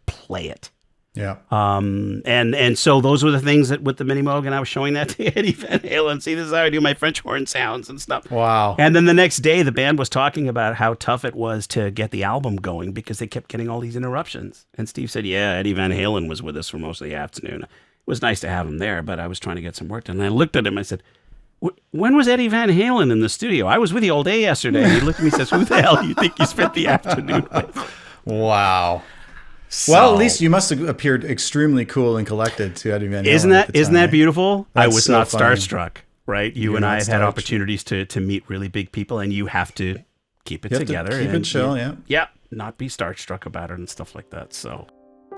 [SPEAKER 2] play it.
[SPEAKER 1] Yeah.
[SPEAKER 2] And so those were the things that with the Mini Moog, and I was showing that to Eddie Van Halen. See, this is how I do my French horn sounds and stuff.
[SPEAKER 1] Wow.
[SPEAKER 2] And then the next day, the band was talking about how tough it was to get the album going because they kept getting all these interruptions. And Steve said, yeah, Eddie Van Halen was with us for most of the afternoon. It was nice to have him there, but I was trying to get some work done. And I looked at him, and I said, when was Eddie Van Halen in the studio? I was with you all day yesterday. And he looked at me and says, who the hell do you think you spent the afternoon with?
[SPEAKER 1] Wow. Well, at least you must have appeared extremely cool and collected to Eddie Van Halen.
[SPEAKER 2] Isn't that beautiful?
[SPEAKER 1] That's
[SPEAKER 2] I was
[SPEAKER 1] so
[SPEAKER 2] not
[SPEAKER 1] funny.
[SPEAKER 2] starstruck, right? You and I have had opportunities to meet really big people, and you have to keep it together.
[SPEAKER 1] Keep it chill, yeah.
[SPEAKER 2] Yeah, not be starstruck about it and stuff like that. So,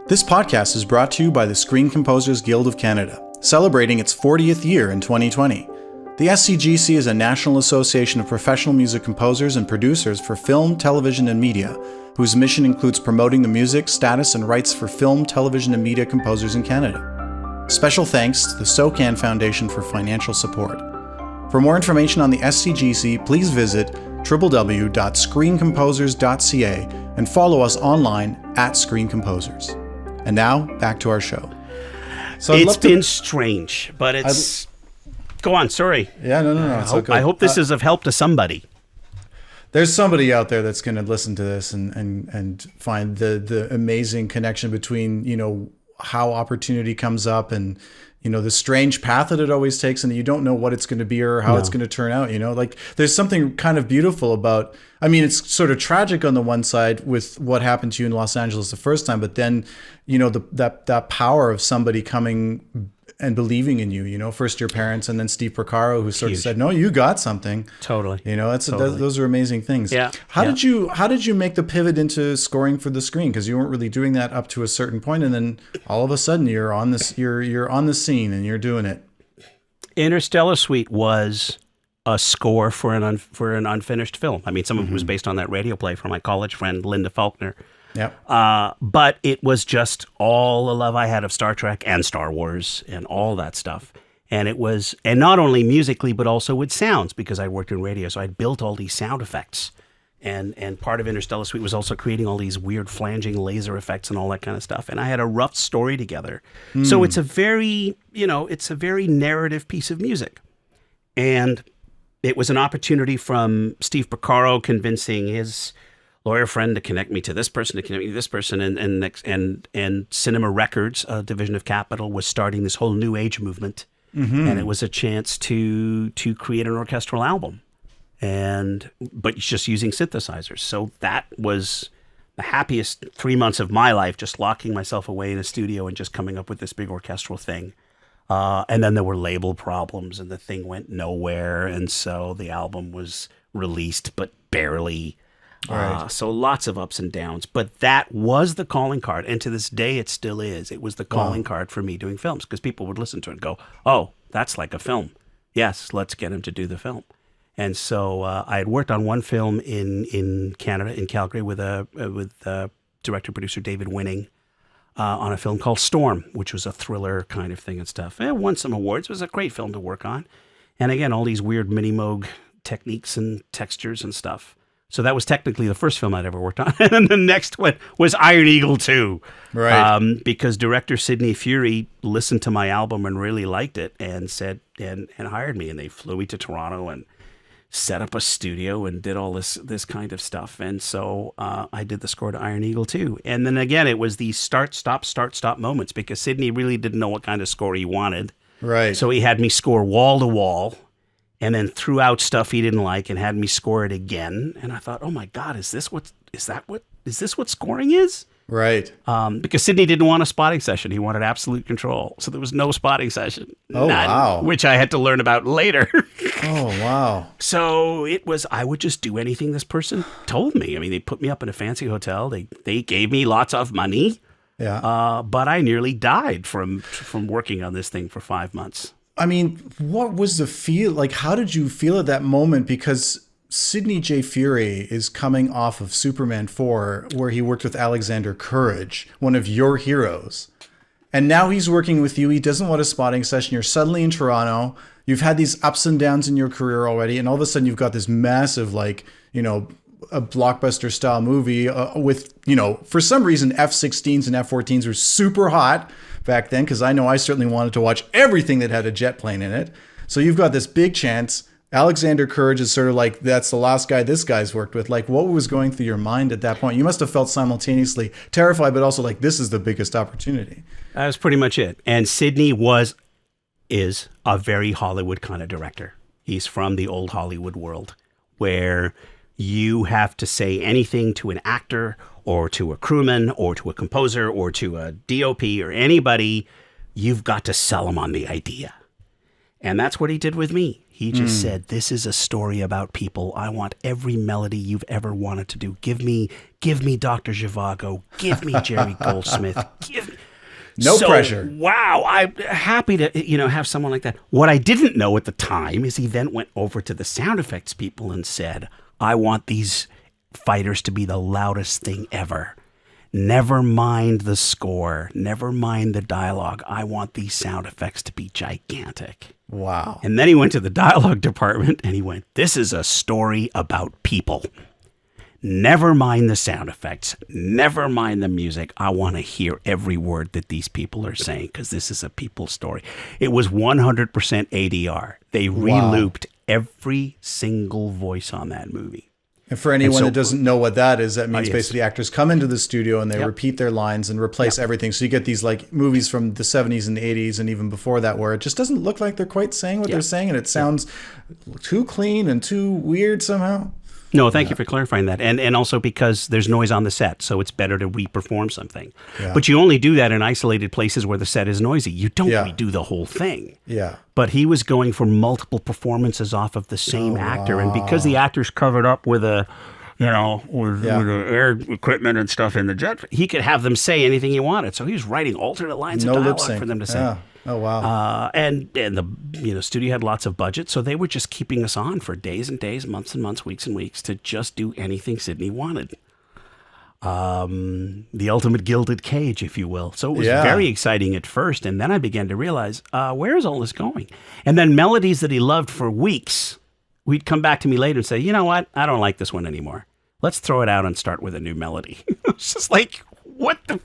[SPEAKER 1] this podcast is brought to you by the Screen Composers Guild of Canada, celebrating its 40th year in 2020. The SCGC is a national association of professional music composers and producers for film, television, and media, whose mission includes promoting the music, status, and rights for film, television, and media composers in Canada. Special thanks to the SOCAN Foundation for financial support. For more information on the SCGC, please visit www.screencomposers.ca and follow us online at Screen Composers. And now, back to our show.
[SPEAKER 2] So it's been strange, but it's... Go on, sorry.
[SPEAKER 1] Yeah, no.
[SPEAKER 2] I hope this is of help to somebody.
[SPEAKER 1] There's somebody out there that's going to listen to this and find the amazing connection between, how opportunity comes up and, the strange path that it always takes, and you don't know what it's going to be or how it's going to turn out, like there's something kind of beautiful about, it's sort of tragic on the one side with what happened to you in Los Angeles the first time, but then, that power of somebody coming and believing in you, first your parents and then Steve Porcaro, who sort of said, no, you got something.
[SPEAKER 2] Totally.
[SPEAKER 1] Those are amazing things.
[SPEAKER 2] Yeah.
[SPEAKER 1] How did you make the pivot into scoring for the screen? Because you weren't really doing that up to a certain point, and then all of a sudden you're on the scene and you're doing it.
[SPEAKER 2] Interstellar Suite was a score for an unfinished film. Some of it was based on that radio play from my college friend Linda Faulkner.
[SPEAKER 1] Yep.
[SPEAKER 2] But it was just all the love I had of Star Trek and Star Wars and all that stuff. And not only musically, but also with sounds, because I worked in radio. So I built all these sound effects. And part of Interstellar Suite was also creating all these weird flanging laser effects and all that kind of stuff. And I had a rough story together. So it's a very narrative piece of music. And it was an opportunity from Steve Porcaro convincing his lawyer friend to connect me to this person, and Cinema Records, a division of Capitol, was starting this whole new age movement, and it was a chance to create an orchestral album, but just using synthesizers. So that was the happiest 3 months of my life, just locking myself away in a studio and just coming up with this big orchestral thing. And then there were label problems, and the thing went nowhere, and so the album was released, but barely.
[SPEAKER 1] Right.
[SPEAKER 2] So lots of ups and downs, but that was the calling card, and to this day it still is. It was the calling card for me doing films, because people would listen to it and go, "Oh, that's like a film. Yes, let's get him to do the film." And so I had worked on one film in Canada, in Calgary, with director producer David Winning on a film called Storm, which was a thriller kind of thing and stuff. It won some awards. It was a great film to work on, and again, all these weird Mini Moog techniques and textures and stuff. So that was technically the first film I'd ever worked on. And then the next one was Iron Eagle 2.
[SPEAKER 1] Right.
[SPEAKER 2] Because director Sidney Fury listened to my album and really liked it and said, and hired me. And they flew me to Toronto and set up a studio and did all this kind of stuff. And so I did the score to Iron Eagle 2. And then again, it was these start, stop moments, because Sidney really didn't know what kind of score he wanted.
[SPEAKER 1] Right.
[SPEAKER 2] So he had me score wall to wall, and then threw out stuff he didn't like and had me score it again. And I thought, oh my God, is this what scoring is?
[SPEAKER 1] Right.
[SPEAKER 2] Because Sidney didn't want a spotting session. He wanted absolute control. So there was no spotting session.
[SPEAKER 1] Oh,
[SPEAKER 2] none,
[SPEAKER 1] wow.
[SPEAKER 2] Which I had to learn about later.
[SPEAKER 1] Oh, wow.
[SPEAKER 2] So I would just do anything this person told me. They put me up in a fancy hotel. They gave me lots of money.
[SPEAKER 1] Yeah.
[SPEAKER 2] But I nearly died from working on this thing for 5 months.
[SPEAKER 1] What was the feel? Like, how did you feel at that moment? Because Sidney J. Furie is coming off of Superman 4, where he worked with Alexander Courage, one of your heroes. And now he's working with you. He doesn't want a spotting session. You're suddenly in Toronto. You've had these ups and downs in your career already. And all of a sudden you've got this massive, like, you know, a blockbuster style movie with, you know, for some reason, F-16s and F-14s were super hot back then. Cause I know I certainly wanted to watch everything that had a jet plane in it. So you've got this big chance. Alexander Courage is sort of like, that's the last guy this guy's worked with. Like, what was going through your mind at that point? You must have felt simultaneously terrified, but also like, this is the biggest opportunity.
[SPEAKER 2] That was pretty much it. And Sidney is a very Hollywood kind of director. He's from the old Hollywood world where you have to say anything to an actor or to a crewman or to a composer or to a DOP or anybody. You've got to sell them on the idea. And that's what he did with me. He just said, this is a story about people. I want every melody you've ever wanted to do. Give me Dr. Zhivago. Give me Jerry Goldsmith. Give me.
[SPEAKER 1] No pressure.
[SPEAKER 2] Wow. I'm happy to, have someone like that. What I didn't know at the time is he then went over to the sound effects people and said, I want these fighters to be the loudest thing ever. Never mind the score. Never mind the dialogue. I want these sound effects to be gigantic.
[SPEAKER 1] Wow.
[SPEAKER 2] And then he went to the dialogue department and he went, this is a story about people. Never mind the sound effects. Never mind the music. I want to hear every word that these people are saying because this is a people story. It was 100% ADR. They re-looped every single voice on that movie.
[SPEAKER 1] And for anyone that doesn't know what that is, that means basically actors come into the studio and they repeat their lines and replace everything. So you get these like movies from the 70s and 80s and even before that where it just doesn't look like they're quite saying what they're saying and it sounds too clean and too weird somehow.
[SPEAKER 2] No, thank you for clarifying that. And also because there's noise on the set, so it's better to re-perform something. Yeah. But you only do that in isolated places where the set is noisy. You don't redo the whole thing. Yeah. But he was going for multiple performances off of the same actor. And because the actor's covered up with with the air equipment and stuff in the jet, he could have them say anything he wanted. So he was writing alternate lines of dialogue for them to say.
[SPEAKER 1] Yeah. Oh, wow.
[SPEAKER 2] And the studio had lots of budget, so they were just keeping us on for days and days, months and months, weeks and weeks to just do anything Sidney wanted. The ultimate gilded cage, if you will. So it was very exciting at first, and then I began to realize, where is all this going? And then melodies that he loved for weeks, he'd come back to me later and say, you know what? I don't like this one anymore. Let's throw it out and start with a new melody. It's just like, what the...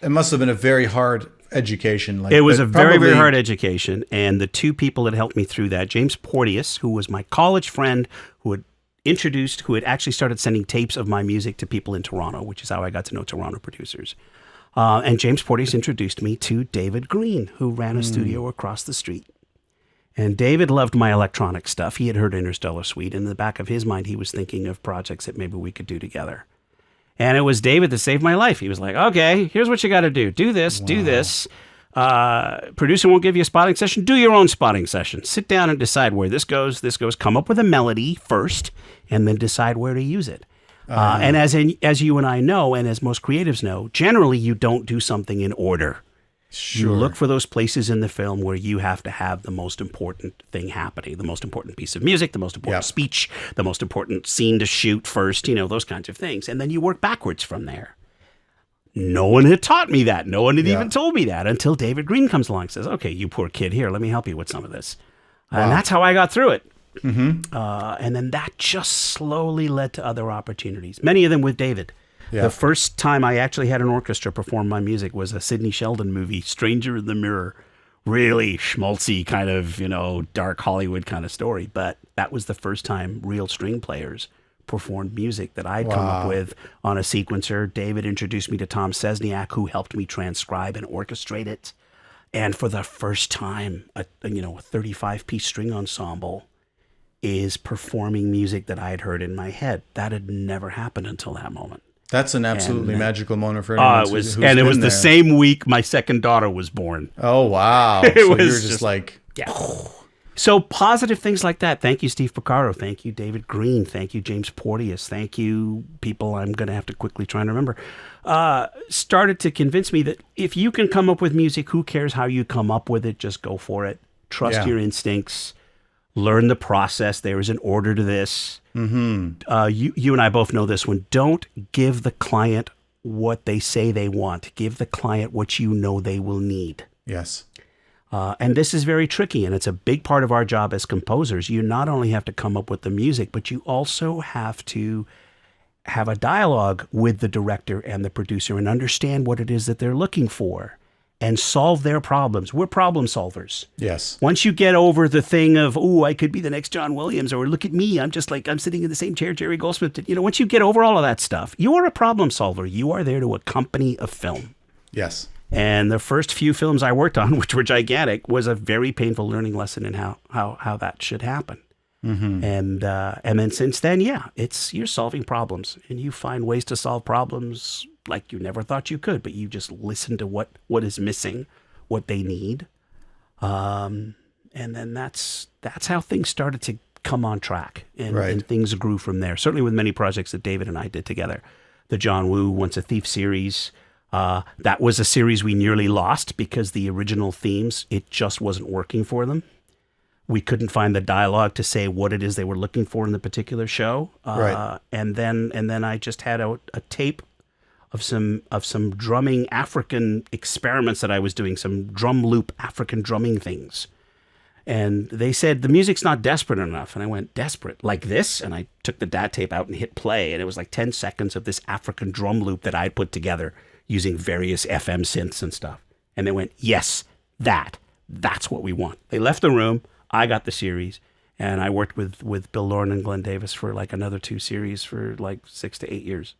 [SPEAKER 1] It must have been a very hard education.
[SPEAKER 2] It was a very, very hard education. And the two people that helped me through that, James Porteous, who was my college friend who had actually started sending tapes of my music to people in Toronto, which is how I got to know Toronto producers. And James Porteous introduced me to David Green, who ran a studio across the street. And David loved my electronic stuff. He had heard Interstellar Suite. And in the back of his mind, he was thinking of projects that maybe we could do together. And it was David that saved my life. He was like, okay, here's what you got to do. Do this, do this. Producer won't give you a spotting session. Do your own spotting session. Sit down and decide where this goes. Come up with a melody first, and then decide where to use it. And as you and I know, and as most creatives know, generally you don't do something in order. Sure. You look for those places in the film where you have to have the most important thing happening, the most important piece of music, the most important speech, the most important scene to shoot first, those kinds of things. And then you work backwards from there. No one had taught me that. No one had even told me that until David Green comes along and says, okay, you poor kid, here, let me help you with some of this. Wow. And that's how I got through it. Mm-hmm. And then that just slowly led to other opportunities, many of them with David. Yeah. The first time I actually had an orchestra perform my music was a Sidney Sheldon movie, Stranger in the Mirror. Really schmaltzy kind of, dark Hollywood kind of story. But that was the first time real string players performed music that I'd come up with on a sequencer. David introduced me to Tom Sesniak, who helped me transcribe and orchestrate it. And for the first time, a 35-piece string ensemble is performing music that I had heard in my head. That had never happened until that moment.
[SPEAKER 1] That's an absolutely magical moment for anyone who's
[SPEAKER 2] and it was
[SPEAKER 1] there.
[SPEAKER 2] The same week my second daughter was born.
[SPEAKER 1] Oh, wow. So you were just like...
[SPEAKER 2] Yeah. So positive things like that. Thank you, Steve Porcaro. Thank you, David Green. Thank you, James Porteous. Thank you, people I'm going to have to quickly try and remember. Started to convince me that if you can come up with music, who cares how you come up with it? Just go for it. Trust your instincts. Learn the process. There is an order to this. Mm-hmm. You and I both know this one. Don't give the client what they say they want. Give the client what you know they will need.
[SPEAKER 1] Yes.
[SPEAKER 2] And this is very tricky, and it's a big part of our job as composers. You not only have to come up with the music, but you also have to have a dialogue with the director and the producer and understand what it is that they're looking for and solve their problems. We're problem solvers.
[SPEAKER 1] Yes.
[SPEAKER 2] Once you get over the thing of, oh, I could be the next John Williams, or look at me, I'm just like, I'm sitting in the same chair Jerry Goldsmith did. Once you get over all of that stuff, you are a problem solver. You are there to accompany a film.
[SPEAKER 1] Yes.
[SPEAKER 2] And the first few films I worked on, which were gigantic, was a very painful learning lesson in how that should happen. Mm-hmm. And then since then, you're solving problems, and you find ways to solve problems like you never thought you could, but you just listen to what is missing, what they need, and then that's how things started to come on track, and things grew from there. Certainly with many projects that David and I did together, the John Woo Once a Thief series. That was a series we nearly lost because the original themes, it just wasn't working for them. We couldn't find the dialogue to say what it is they were looking for in the particular show. And then I just had a tape of some drumming African experiments that I was doing, some drum loop African drumming things. And they said, the music's not desperate enough. And I went, desperate? Like this? And I took the DAT tape out and hit play. And it was like 10 seconds of this African drum loop that I had put together using various FM synths and stuff. And they went, yes, that's what we want. They left the room. I got the series. And I worked with Bill Lauren and Glenn Davis for like another 2 series for like 6 to 8 years.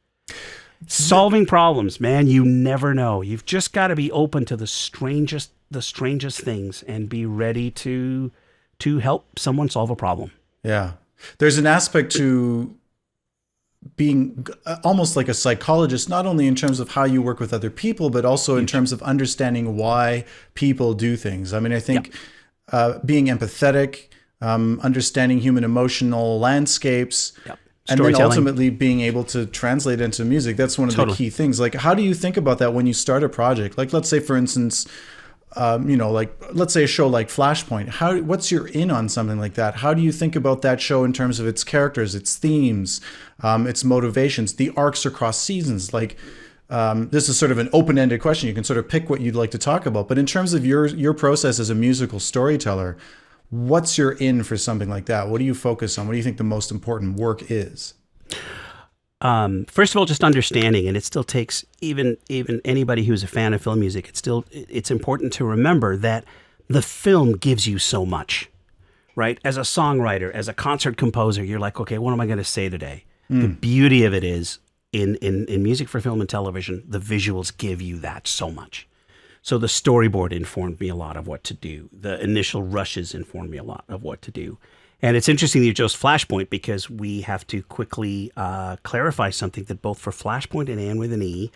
[SPEAKER 2] Solving problems, man, you never know. You've just got to be open to the strangest things and be ready to help someone solve a problem.
[SPEAKER 1] Yeah. There's an aspect to being almost like a psychologist, not only in terms of how you work with other people, but also in terms of understanding why people do things. I mean, I think being empathetic, understanding human emotional landscapes, and then ultimately being able to translate into music. That's one of the key things. Like, how do you think about that when you start a project? Like, let's say, for instance, let's say a show like Flashpoint. What's your in on something like that? How do you think about that show in terms of its characters, its themes, its motivations, the arcs across seasons? Like, this is sort of an open-ended question. You can sort of pick what you'd like to talk about. But in terms of your process as a musical storyteller, what's your in for something like that? What do you focus on? What do you think the most important work is?
[SPEAKER 2] First of all, just understanding, and it still takes even anybody who's a fan of film music, it's important to remember that the film gives you so much, right? As a songwriter, as a concert composer, you're like, okay, what am I going to say today? The beauty of it is in music for film and television, the visuals give you that so much. So the storyboard informed me a lot of what to do. The initial rushes informed me a lot of what to do. And it's interesting that you chose Flashpoint because we have to quickly clarify something that both for Flashpoint and Anne with an E,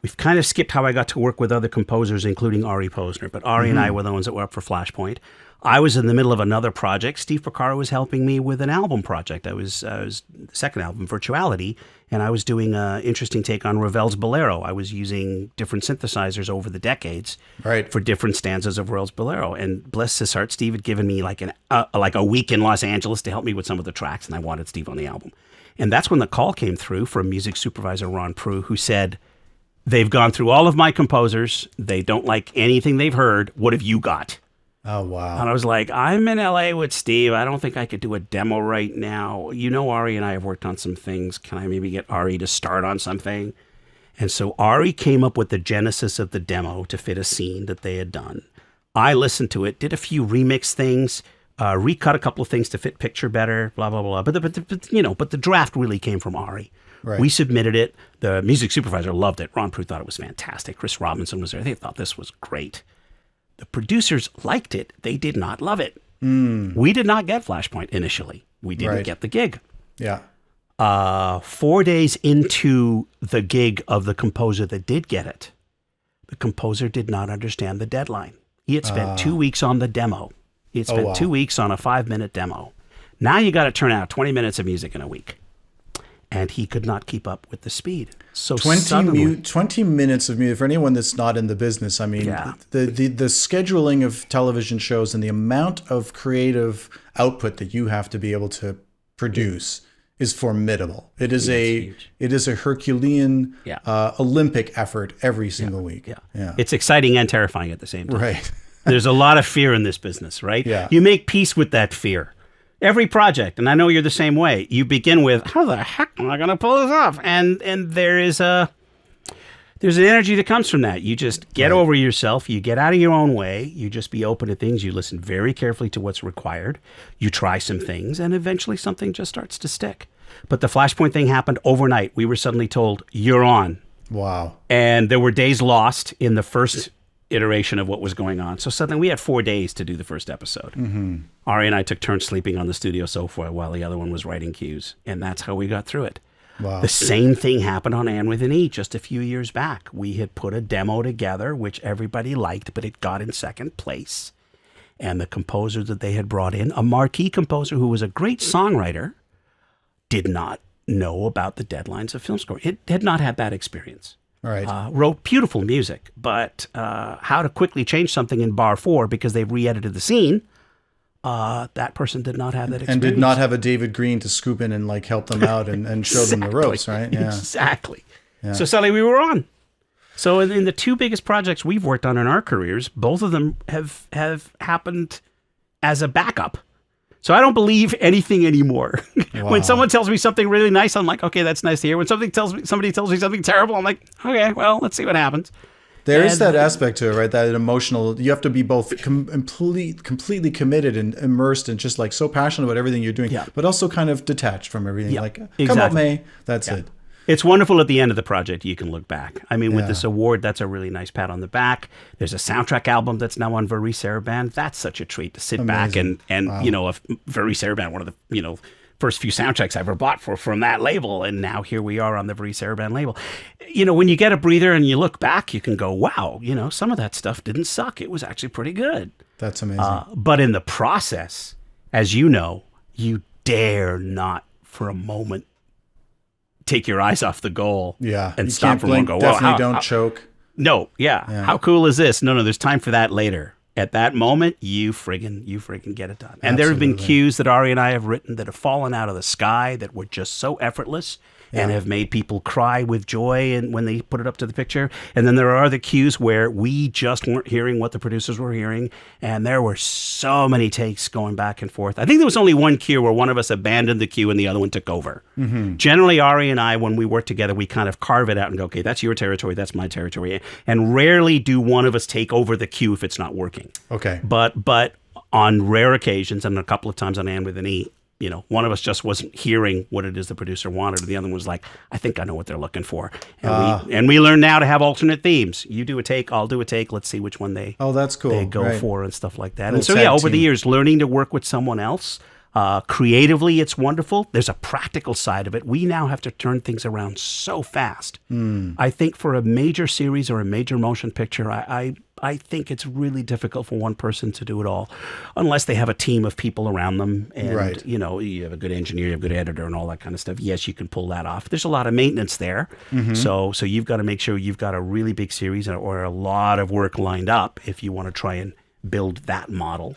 [SPEAKER 2] we've kind of skipped how I got to work with other composers, including Ari Posner. But Ari and I were the ones that were up for Flashpoint. I was in the middle of another project. Steve Porcaro was helping me with an album project. I was the second album, Virtuality, and I was doing an interesting take on Ravel's Bolero. I was using different synthesizers over the decades for different stanzas of Ravel's Bolero. And bless his heart, Steve had given me like a week in Los Angeles to help me with some of the tracks, and I wanted Steve on the album. And that's when the call came through from music supervisor Ron Prue, who said, they've gone through all of my composers. They don't like anything they've heard. What have you got?
[SPEAKER 1] Oh, wow.
[SPEAKER 2] And I was like, I'm in LA with Steve. I don't think I could do a demo right now. You know, Ari and I have worked on some things. Can I maybe get Ari to start on something? And so Ari came up with the genesis of the demo to fit a scene that they had done. I listened to it, did a few remix things, recut a couple of things to fit picture better, blah, blah, blah. But the draft really came from Ari. Right. We submitted it. The music supervisor loved it. Ron Prue thought it was fantastic. Chris Robinson was there. They thought this was great. The producers liked it. They did not love it. We did not get Flashpoint initially. We didn't get the gig.
[SPEAKER 1] Yeah.
[SPEAKER 2] 4 days into the gig of the composer that did get it, the composer did not understand the deadline. He had spent 2 weeks on the demo. He had spent 2 weeks on a 5-minute demo. Now you got to turn out 20 minutes of music in a week. and he could not keep up with the speed. So
[SPEAKER 1] 20 minutes of music for anyone that's not in the business. I mean, the scheduling of television shows and the amount of creative output that you have to be able to produce is formidable. It is a Herculean Olympic effort every single week.
[SPEAKER 2] Yeah. It's exciting and terrifying at the same time.
[SPEAKER 1] Right.
[SPEAKER 2] There's a lot of fear in this business, right?
[SPEAKER 1] Yeah.
[SPEAKER 2] You make peace with that fear. Every project, and I know you're the same way, you begin with, how the heck am I going to pull this off? And there's an energy that comes from that. You just get over yourself. You get out of your own way. You just be open to things. You listen very carefully to what's required. You try some things, and eventually something just starts to stick. But the Flashpoint thing happened overnight. We were suddenly told, you're on.
[SPEAKER 1] Wow. And
[SPEAKER 2] there were days lost in the first iteration of what was going on. So suddenly we had 4 days to do the first episode. Mm-hmm. Ari and I took turns sleeping on the studio sofa while the other one was writing cues. And that's how we got through it.
[SPEAKER 1] Wow.
[SPEAKER 2] The same thing happened on Anne with an E just a few years back. We had put a demo together, which everybody liked, but it got in second place. And the composer that they had brought in, a marquee composer who was a great songwriter, did not know about the deadlines of film score. It had not had that experience.
[SPEAKER 1] Right.
[SPEAKER 2] Wrote beautiful music, but how to quickly change something in bar 4 because they've re-edited the scene, that person did not have that experience.
[SPEAKER 1] And did not have a David Green to scoop in and like help them out and show them the ropes, right?
[SPEAKER 2] Yeah. Exactly. Yeah. So suddenly we were on. So in the 2 biggest projects we've worked on in our careers, both of them have happened as a backup. So I don't believe anything anymore. Wow. When someone tells me something really nice, I'm like, okay, that's nice to hear. When somebody tells me something terrible, I'm like, okay, well, let's see what happens.
[SPEAKER 1] There is that aspect to it, right? That emotional, you have to be both completely committed and immersed and just like so passionate about everything you're doing, but also kind of detached from everything. Like, come up, May, that's it.
[SPEAKER 2] It's wonderful at the end of the project, you can look back. I mean, with this award, that's a really nice pat on the back. There's a soundtrack album that's now on Very Saraband. That's such a treat to sit back and wow. You know, Very Saraband, one of the, first few soundtracks I ever bought from that label. And now here we are on the Very Saraband label. When you get a breather and you look back, you can go, wow, some of that stuff didn't suck. It was actually pretty good.
[SPEAKER 1] That's amazing.
[SPEAKER 2] But in the process, as you know, you dare not for a moment take your eyes off the goal and stop for one. Go,
[SPEAKER 1] definitely don't choke.
[SPEAKER 2] No, how cool is this? No, there's time for that later. At that moment, you friggin' get it done. And there have been cues that Ari and I have written that have fallen out of the sky that were just so effortless and have made people cry with joy and when they put it up to the picture. And then there are other cues where we just weren't hearing what the producers were hearing, and there were so many takes going back and forth. I think there was only one cue where one of us abandoned the cue and the other one took over. Mm-hmm. Generally, Ari and I, when we work together, we kind of carve it out and go, okay, that's your territory, that's my territory. And rarely do one of us take over the cue if it's not working.
[SPEAKER 1] Okay.
[SPEAKER 2] But on rare occasions, and a couple of times on Anne with an E, one of us just wasn't hearing what it is the producer wanted. The other one was like, I think I know what they're looking for. And we learn now to have alternate themes. You do a take, I'll do a take. Let's see which one they
[SPEAKER 1] that's cool.
[SPEAKER 2] They go for and stuff like that. And so, over the years, learning to work with someone else, creatively, it's wonderful. There's a practical side of it. We now have to turn things around so fast. I think for a major series or a major motion picture, I think it's really difficult for one person to do it all unless they have a team of people around them. And, you have a good engineer, you have a good editor and all that kind of stuff. Yes, you can pull that off. There's a lot of maintenance there. Mm-hmm. So you've got to make sure you've got a really big series or a lot of work lined up if you want to try and build that model.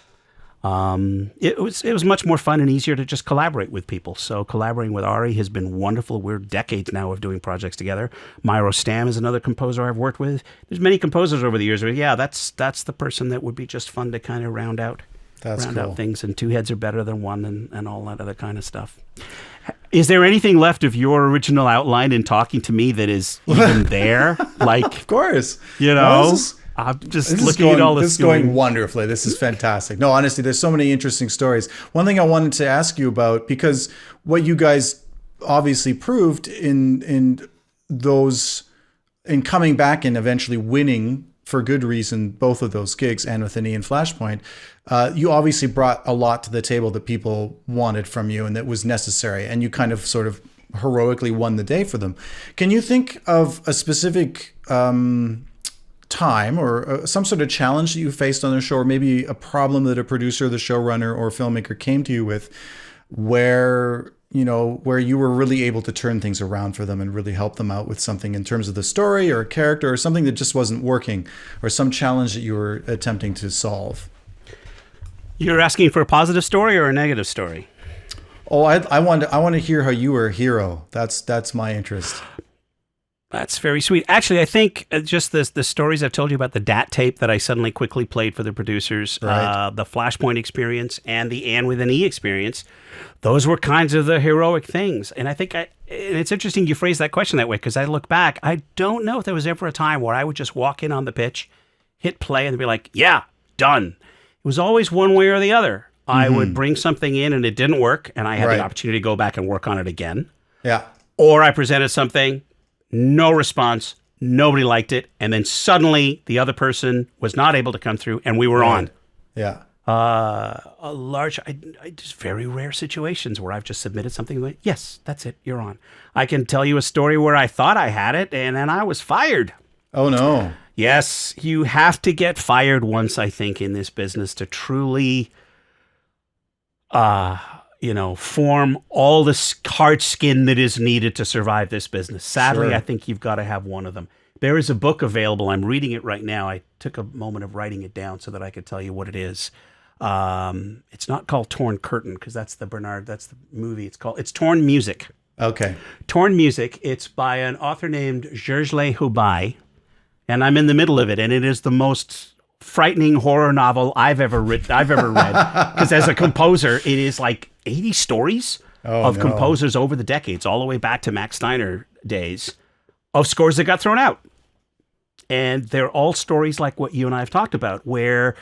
[SPEAKER 2] It was much more fun and easier to just collaborate with people. So collaborating with Ari has been wonderful. We're decades now of doing projects together. Myro Stam is another composer I've worked with. There's many composers over the years where, that's the person that would be just fun to kind of round out things. And 2 heads are better than 1 and all that other kind of stuff. Is there anything left of your original outline in talking to me that is even there?
[SPEAKER 1] Of course.
[SPEAKER 2] I'm just looking at all this.
[SPEAKER 1] This is going wonderfully. This is fantastic. No, honestly, there's so many interesting stories. One thing I wanted to ask you about, because what you guys obviously proved in coming back and eventually winning for good reason both of those gigs, Anne with an E and Flashpoint, you obviously brought a lot to the table that people wanted from you and that was necessary, and you kind of sort of heroically won the day for them. Can you think of a specific time or some sort of challenge that you faced on the show, or maybe a problem that a producer, the showrunner, or filmmaker came to you with, where where you were really able to turn things around for them and really help them out with something in terms of the story or a character or something that just wasn't working or some challenge that you were attempting to solve?
[SPEAKER 2] You're asking for a positive story or a negative story?
[SPEAKER 1] Oh, I want to hear how you were a hero. That's my interest.
[SPEAKER 2] That's very sweet. Actually, I think just the stories I've told you about the DAT tape that I suddenly quickly played for the producers,
[SPEAKER 1] right.
[SPEAKER 2] The Flashpoint experience and the Anne with an E experience, those were kinds of the heroic things. And I think and it's interesting you phrase that question that way, because I look back, I don't know if there was ever a time where I would just walk in on the pitch, hit play, and be like, yeah, done. It was always one way or the other. I would bring something in and it didn't work, and I had the opportunity to go back and work on it again.
[SPEAKER 1] Yeah.
[SPEAKER 2] Or I presented something, no response, nobody liked it, and then suddenly the other person was not able to come through, and we were on.
[SPEAKER 1] Yeah.
[SPEAKER 2] Just very rare situations where I've just submitted something like, yes, that's it, you're on. I can tell you a story where I thought I had it, and then I was fired.
[SPEAKER 1] Oh, no.
[SPEAKER 2] Yes, you have to get fired once, I think, in this business to truly, form all the hard skin that is needed to survive this business. Sadly,
[SPEAKER 1] Sure.
[SPEAKER 2] I think you've got to have one of them. There is a book available. I'm reading it right now. I took a moment of writing it down so that I could tell you what it is. It's not called Torn Curtain, because that's the movie. It's Torn Music.
[SPEAKER 1] Okay.
[SPEAKER 2] Torn Music. It's by an author named Gergely Hubai, and I'm in the middle of it, and it is the most frightening horror novel I've ever read. Because as a composer, it is like 80 stories of composers over the decades, all the way back to Max Steiner days, of scores that got thrown out. And they're all stories like what you and I have talked about, where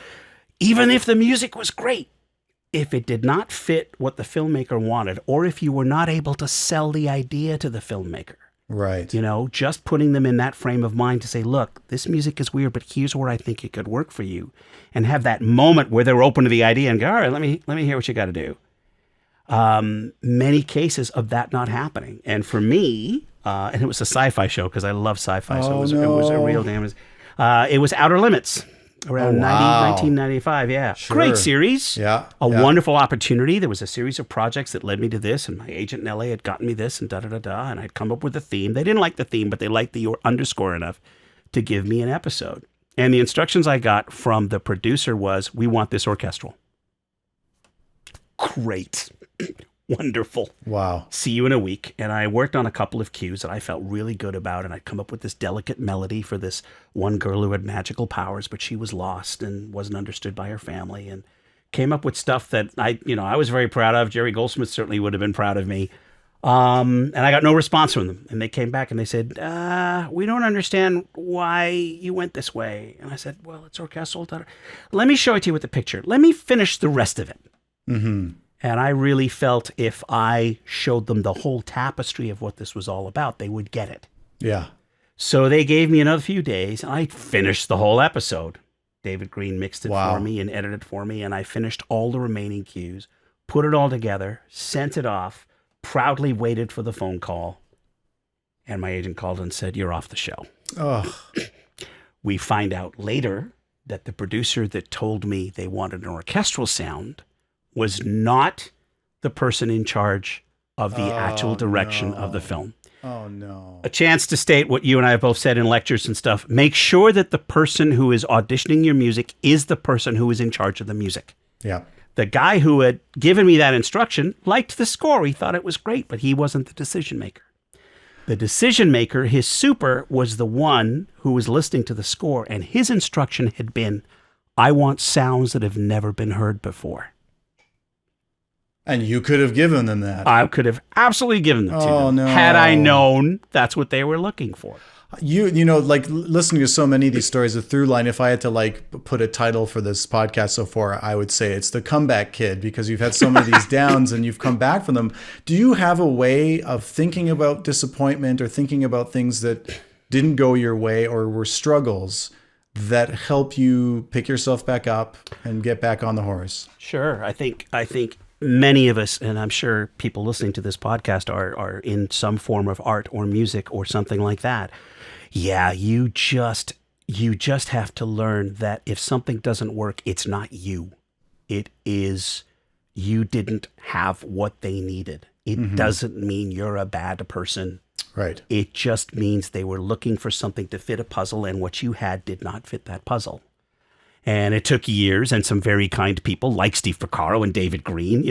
[SPEAKER 2] even if the music was great, if it did not fit what the filmmaker wanted, or if you were not able to sell the idea to the filmmaker,
[SPEAKER 1] right?
[SPEAKER 2] Just putting them in that frame of mind to say, look, this music is weird, but here's where I think it could work for you, and have that moment where they're open to the idea and go, all right, let me hear what you got to do. Many cases of that not happening. And for me, and it was a sci-fi show because I love sci-fi, so it was a real damage. It was Outer Limits. Around 1995, yeah.
[SPEAKER 1] Sure.
[SPEAKER 2] Great series.
[SPEAKER 1] Yeah.
[SPEAKER 2] A wonderful opportunity. There was a series of projects that led me to this, and my agent in LA had gotten me this, and da-da-da-da, and I'd come up with a theme. They didn't like the theme, but they liked the underscore enough to give me an episode. And the instructions I got from the producer was, we want this orchestral. Great. Wonderful.
[SPEAKER 1] Wow.
[SPEAKER 2] See you in a week. And I worked on a couple of cues that I felt really good about, and I'd come up with this delicate melody for this one girl who had magical powers, but she was lost and wasn't understood by her family, and came up with stuff that I was very proud of. Jerry Goldsmith certainly would have been proud of me. And I got no response from them. And they came back and they said, we don't understand why you went this way. And I said, well, it's orchestral. Let me show it to you with the picture. Let me finish the rest of it.
[SPEAKER 1] Mm-hmm.
[SPEAKER 2] And I really felt if I showed them the whole tapestry of what this was all about, they would get it.
[SPEAKER 1] Yeah.
[SPEAKER 2] So they gave me another few days, and I finished the whole episode. David Green mixed it for me and edited it for me, and I finished all the remaining cues, put it all together, sent it off, proudly waited for the phone call, and my agent called and said, you're off the show.
[SPEAKER 1] Oh.
[SPEAKER 2] We find out later that the producer that told me they wanted an orchestral sound was not the person in charge of the actual direction of the film.
[SPEAKER 1] Oh, no.
[SPEAKER 2] A chance to state what you and I have both said in lectures and stuff. Make sure that the person who is auditioning your music is the person who is in charge of the music.
[SPEAKER 1] Yeah.
[SPEAKER 2] The guy who had given me that instruction liked the score. He thought it was great, but he wasn't the decision maker. The decision maker, his super, was the one who was listening to the score, and his instruction had been, I want sounds that have never been heard before.
[SPEAKER 1] And you could have given them that.
[SPEAKER 2] I could have absolutely given them to them.
[SPEAKER 1] Oh, no.
[SPEAKER 2] Had I known that's what they were looking for.
[SPEAKER 1] Like listening to so many of these stories, the through line, if I had to like put a title for this podcast so far, I would say it's the comeback kid, because you've had so many of these downs and you've come back from them. Do you have a way of thinking about disappointment or thinking about things that didn't go your way or were struggles that help you pick yourself back up and get back on the horse?
[SPEAKER 2] Sure. I think many of us, and I'm sure people listening to this podcast are in some form of art or music or something like that. Yeah, you just have to learn that if something doesn't work, it's not you. It is you didn't have what they needed. It doesn't mean you're a bad person.
[SPEAKER 1] Right.
[SPEAKER 2] It just means they were looking for something to fit a puzzle, and what you had did not fit that puzzle. And it took years and some very kind people like Steve Porcaro and David Green,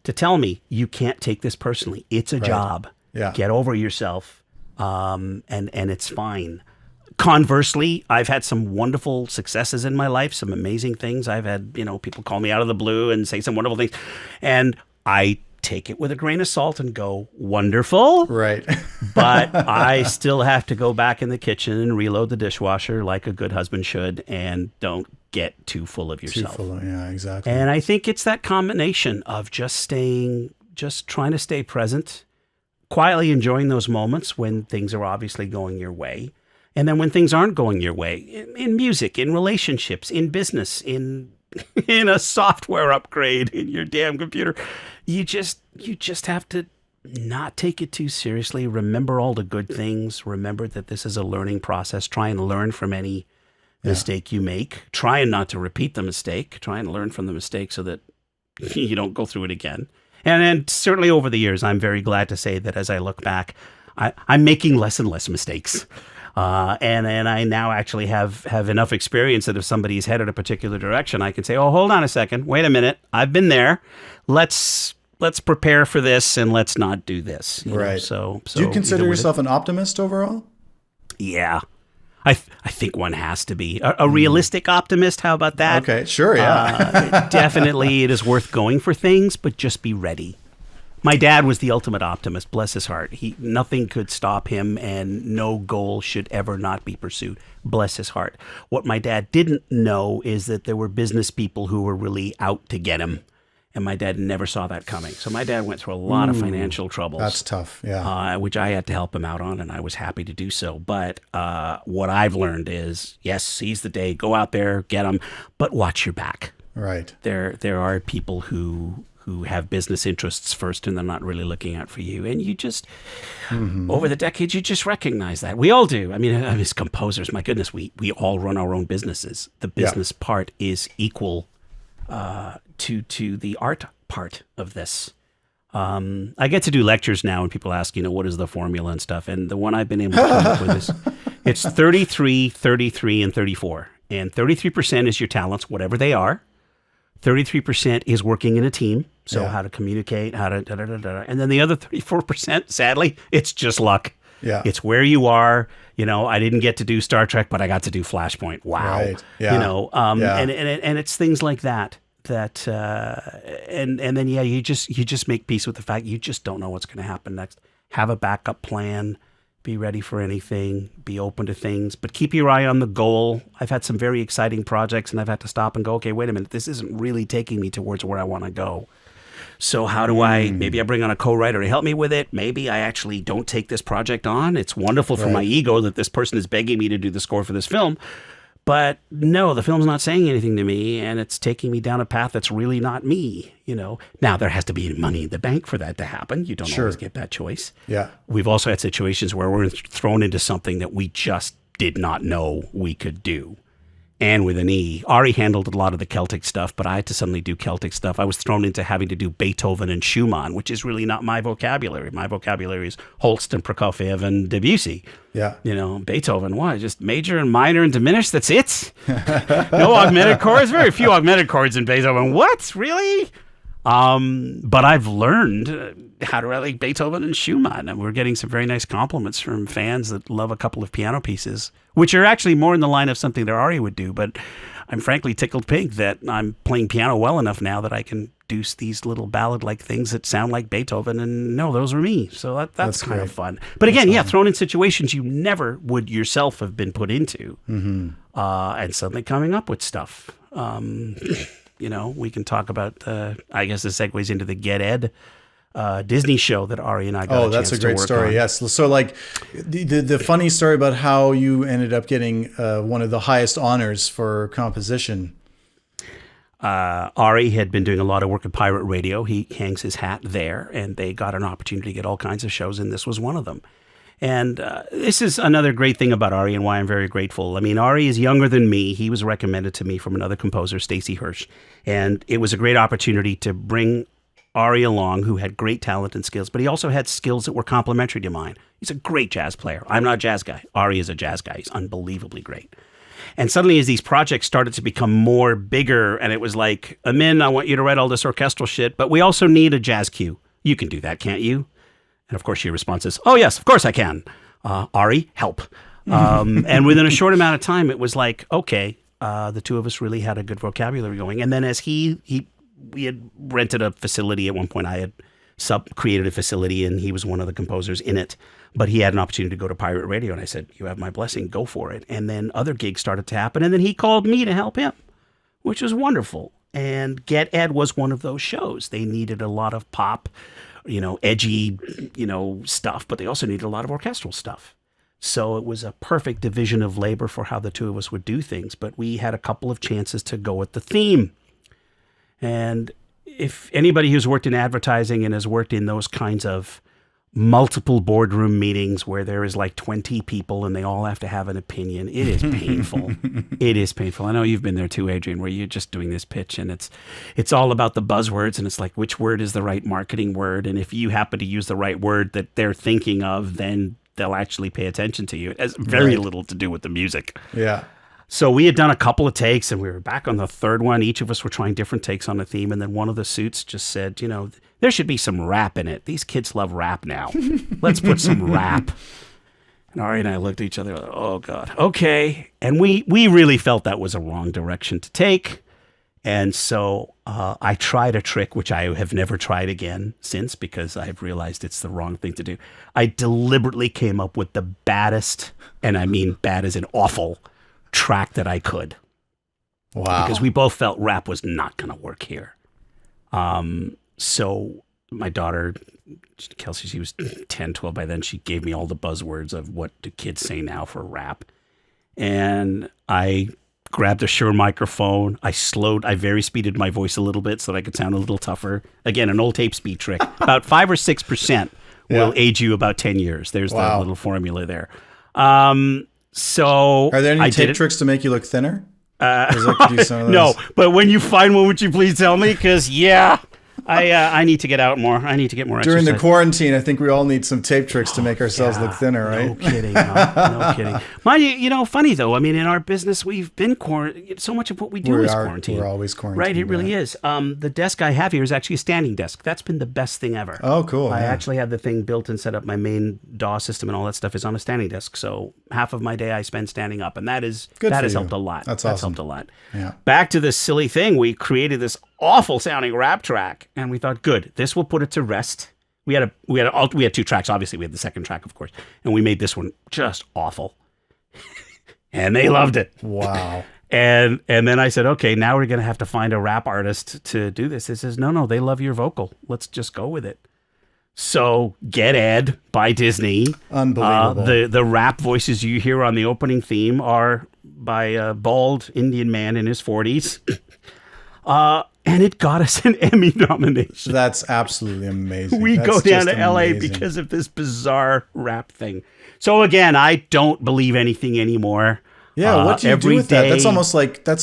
[SPEAKER 2] to tell me, you can't take this personally. It's a job.
[SPEAKER 1] Yeah.
[SPEAKER 2] Get over yourself, and it's fine. Conversely, I've had some wonderful successes in my life, some amazing things. I've had, people call me out of the blue and say some wonderful things. And I take it with a grain of salt and go, wonderful.
[SPEAKER 1] Right.
[SPEAKER 2] But I still have to go back in the kitchen and reload the dishwasher like a good husband should, and don't get too full of yourself.
[SPEAKER 1] Yeah, exactly.
[SPEAKER 2] And I think it's that combination of just trying to stay present, quietly enjoying those moments when things are obviously going your way. And then when things aren't going your way, in music, in relationships, in business, in a software upgrade in your damn computer, you just have to not take it too seriously. Remember all the good things. Remember that this is a learning process. Try and learn from any mistake you make. Try and not to repeat the mistake. Try and learn from the mistake so that you don't go through it again. And certainly over the years, I'm very glad to say that as I look back, I'm making less and less mistakes. And I now actually have enough experience that if somebody's headed a particular direction, I can say, oh, hold on a second. Wait a minute. I've been there. Let's prepare for this and let's not do this.
[SPEAKER 1] Right.
[SPEAKER 2] So
[SPEAKER 1] do you consider yourself an optimist overall?
[SPEAKER 2] Yeah. I think one has to be. A realistic optimist, how about that?
[SPEAKER 1] Okay, sure, yeah.
[SPEAKER 2] Definitely it is worth going for things, but just be ready. My dad was the ultimate optimist, bless his heart. Nothing could stop him, and no goal should ever not be pursued, bless his heart. What my dad didn't know is that there were business people who were really out to get him, and my dad never saw that coming. So my dad went through a lot of financial troubles.
[SPEAKER 1] That's tough, yeah.
[SPEAKER 2] Which I had to help him out on, and I was happy to do so. But what I've learned is, yes, seize the day, go out there, get them, but watch your back.
[SPEAKER 1] Right.
[SPEAKER 2] There are people who have business interests first, and they're not really looking out for you. And you just, over the decades, you just recognize that. We all do. I mean, as composers, my goodness, we all run our own businesses. The business part is equal to the art part of this. I get to do lectures now, and people ask, what is the formula and stuff? And the one I've been able to come up with is, it's 33, 33, and 34. And 33% is your talents, whatever they are. 33% is working in a team. So how to communicate, how to and then the other 34%, sadly, it's just luck.
[SPEAKER 1] Yeah.
[SPEAKER 2] It's where you are. I didn't get to do Star Trek, but I got to do Flashpoint. Wow.
[SPEAKER 1] Right. Yeah.
[SPEAKER 2] And it's things like that and then you just make peace with the fact you just don't know what's going to happen next. Have a backup plan. Be ready for anything, be open to things, but keep your eye on the goal. I've had some very exciting projects, and I've had to stop and go, okay, wait a minute, this isn't really taking me towards where I want to go. So how do maybe I bring on a co-writer to help me with it. Maybe I actually don't take this project on. It's wonderful for my ego that this person is begging me to do the score for this film. But no, the film's not saying anything to me, and it's taking me down a path that's really not me, Now, there has to be money in the bank for that to happen. You don't always get that choice.
[SPEAKER 1] Yeah.
[SPEAKER 2] We've also had situations where we're thrown into something that we just did not know we could do. And with an E, Ari handled a lot of the Celtic stuff, but I had to suddenly do Celtic stuff. I was thrown into having to do Beethoven and Schumann, which is really not my vocabulary. My vocabulary is Holst and Prokofiev and Debussy. Yeah. Beethoven, what? Just major and minor and diminished? That's it? No augmented chords? Very few augmented chords in Beethoven. What? Really? But I've learned how to like Beethoven and Schumann, and we're getting some very nice compliments from fans that love a couple of piano pieces, which are actually more in the line of something that Ari would do. But I'm frankly tickled pink that I'm playing piano well enough now that I can do these little ballad-like things that sound like Beethoven, and no, those were me. So that's kind of fun. But again, thrown in situations you never would yourself have been put into, and suddenly coming up with stuff. We can talk about, I guess this segues into the Get Ed Disney show that Ari and I got a chance to work on. Oh, that's a great story,
[SPEAKER 1] yes. So like the funny story about how you ended up getting one of the highest honors for composition.
[SPEAKER 2] Ari had been doing a lot of work at Pirate Radio. He hangs his hat there, and they got an opportunity to get all kinds of shows, and this was one of them. And this is another great thing about Ari and why I'm very grateful. I mean, Ari is younger than me. He was recommended to me from another composer, Stacey Hirsch. And it was a great opportunity to bring Ari along, who had great talent and skills, but he also had skills that were complementary to mine. He's a great jazz player. I'm not a jazz guy. Ari is a jazz guy. He's unbelievably great. And suddenly, as these projects started to become more bigger, and it was like, Amin, I want you to write all this orchestral shit, but we also need a jazz cue. You can do that, can't you? And of course, your response is, oh, yes, of course I can. Ari, help. And within a short amount of time, it was like, okay, the two of us really had a good vocabulary going. And then as we had rented a facility at one point, I had created a facility, and he was one of the composers in it. But he had an opportunity to go to pirate radio, and I said, you have my blessing, go for it. And then other gigs started to happen, and then he called me to help him, which was wonderful. And Get Ed was one of those shows. They needed a lot of pop, edgy, stuff, but they also needed a lot of orchestral stuff. So it was a perfect division of labor for how the two of us would do things. But we had a couple of chances to go with the theme. And if anybody who's worked in advertising and has worked in those kinds of multiple boardroom meetings where there is like 20 people and they all have to have an opinion, it is painful. It is painful. I know you've been there too, Adrian, where you're just doing this pitch and it's all about the buzzwords, and it's like, which word is the right marketing word? And if you happen to use the right word that they're thinking of, then they'll actually pay attention to you. It has very little to do with the music.
[SPEAKER 1] Yeah.
[SPEAKER 2] So we had done a couple of takes, and we were back on the third one. Each of us were trying different takes on the theme, and then one of the suits just said, there should be some rap in it. These kids love rap now. Let's put some rap. And Ari and I looked at each other like, oh, God, okay. And we really felt that was a wrong direction to take. And so I tried a trick, which I have never tried again since, because I've realized it's the wrong thing to do. I deliberately came up with the baddest, and I mean bad as in awful, track that I could.
[SPEAKER 1] Wow.
[SPEAKER 2] Because we both felt rap was not going to work here. So my daughter, Kelsey, she was 10, 12 by then. She gave me all the buzzwords of what do kids say now for rap. And I grabbed a Shure microphone. I very speeded my voice a little bit so that I could sound a little tougher. Again, an old tape speed trick. About 5 or 6% will age you about 10 years. There's the little formula there. So
[SPEAKER 1] are there any tape tricks to make you look thinner?
[SPEAKER 2] No, but when you find one, would you please tell me? Because I need to get out more. I need to get more
[SPEAKER 1] during
[SPEAKER 2] exercise.
[SPEAKER 1] The quarantine. I think we all need some tape tricks to make ourselves look thinner, right?
[SPEAKER 2] No kidding. No kidding. Mind you, funny though. I mean, in our business, we've been quarantined. So much of what we do is quarantine.
[SPEAKER 1] We're always quarantined.
[SPEAKER 2] Right, it really is. The desk I have here is actually a standing desk. That's been the best thing ever.
[SPEAKER 1] Oh, cool.
[SPEAKER 2] I actually have the thing built and set up. My main DAW system and all that stuff is on a standing desk. So half of my day I spend standing up, and that has helped a lot.
[SPEAKER 1] That's
[SPEAKER 2] helped a lot.
[SPEAKER 1] Yeah.
[SPEAKER 2] Back to this silly thing. We created this awful sounding rap track, and we thought, good, this will put it to rest. We had 2 tracks. Obviously, we had the second track, of course, and we made this one just awful, and they loved it.
[SPEAKER 1] Wow.
[SPEAKER 2] And then I said, okay, now we're gonna have to find a rap artist to do this. It says, no, they love your vocal. Let's just go with it. So Get Ed by Disney.
[SPEAKER 1] Unbelievable.
[SPEAKER 2] The rap voices you hear on the opening theme are by a bald Indian man in his 40s. And it got us an Emmy nomination.
[SPEAKER 1] That's absolutely amazing.
[SPEAKER 2] We go down to LA because of this bizarre rap thing. So again, I don't believe anything anymore.
[SPEAKER 1] Yeah, what do you do with that? That's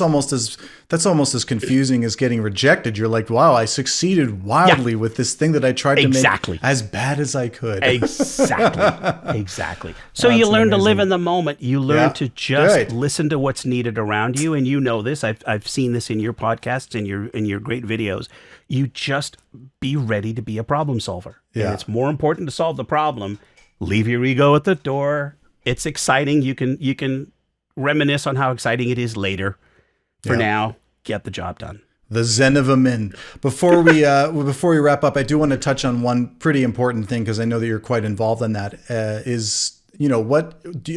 [SPEAKER 1] almost as confusing as getting rejected. You're like, wow, I succeeded wildly with this thing that I tried to make as bad as I could.
[SPEAKER 2] Exactly. So you learn to live in the moment. You learn to just listen to what's needed around you, and you know this. I've seen this in your podcasts and your great videos. You just be ready to be a problem solver. Yeah. And it's more important to solve the problem. Leave your ego at the door. It's exciting. You can reminisce on how exciting it is later. For now, get the job done.
[SPEAKER 1] The Zen of Amin. Before we wrap up, I do want to touch on one pretty important thing, because I know that you're quite involved in that.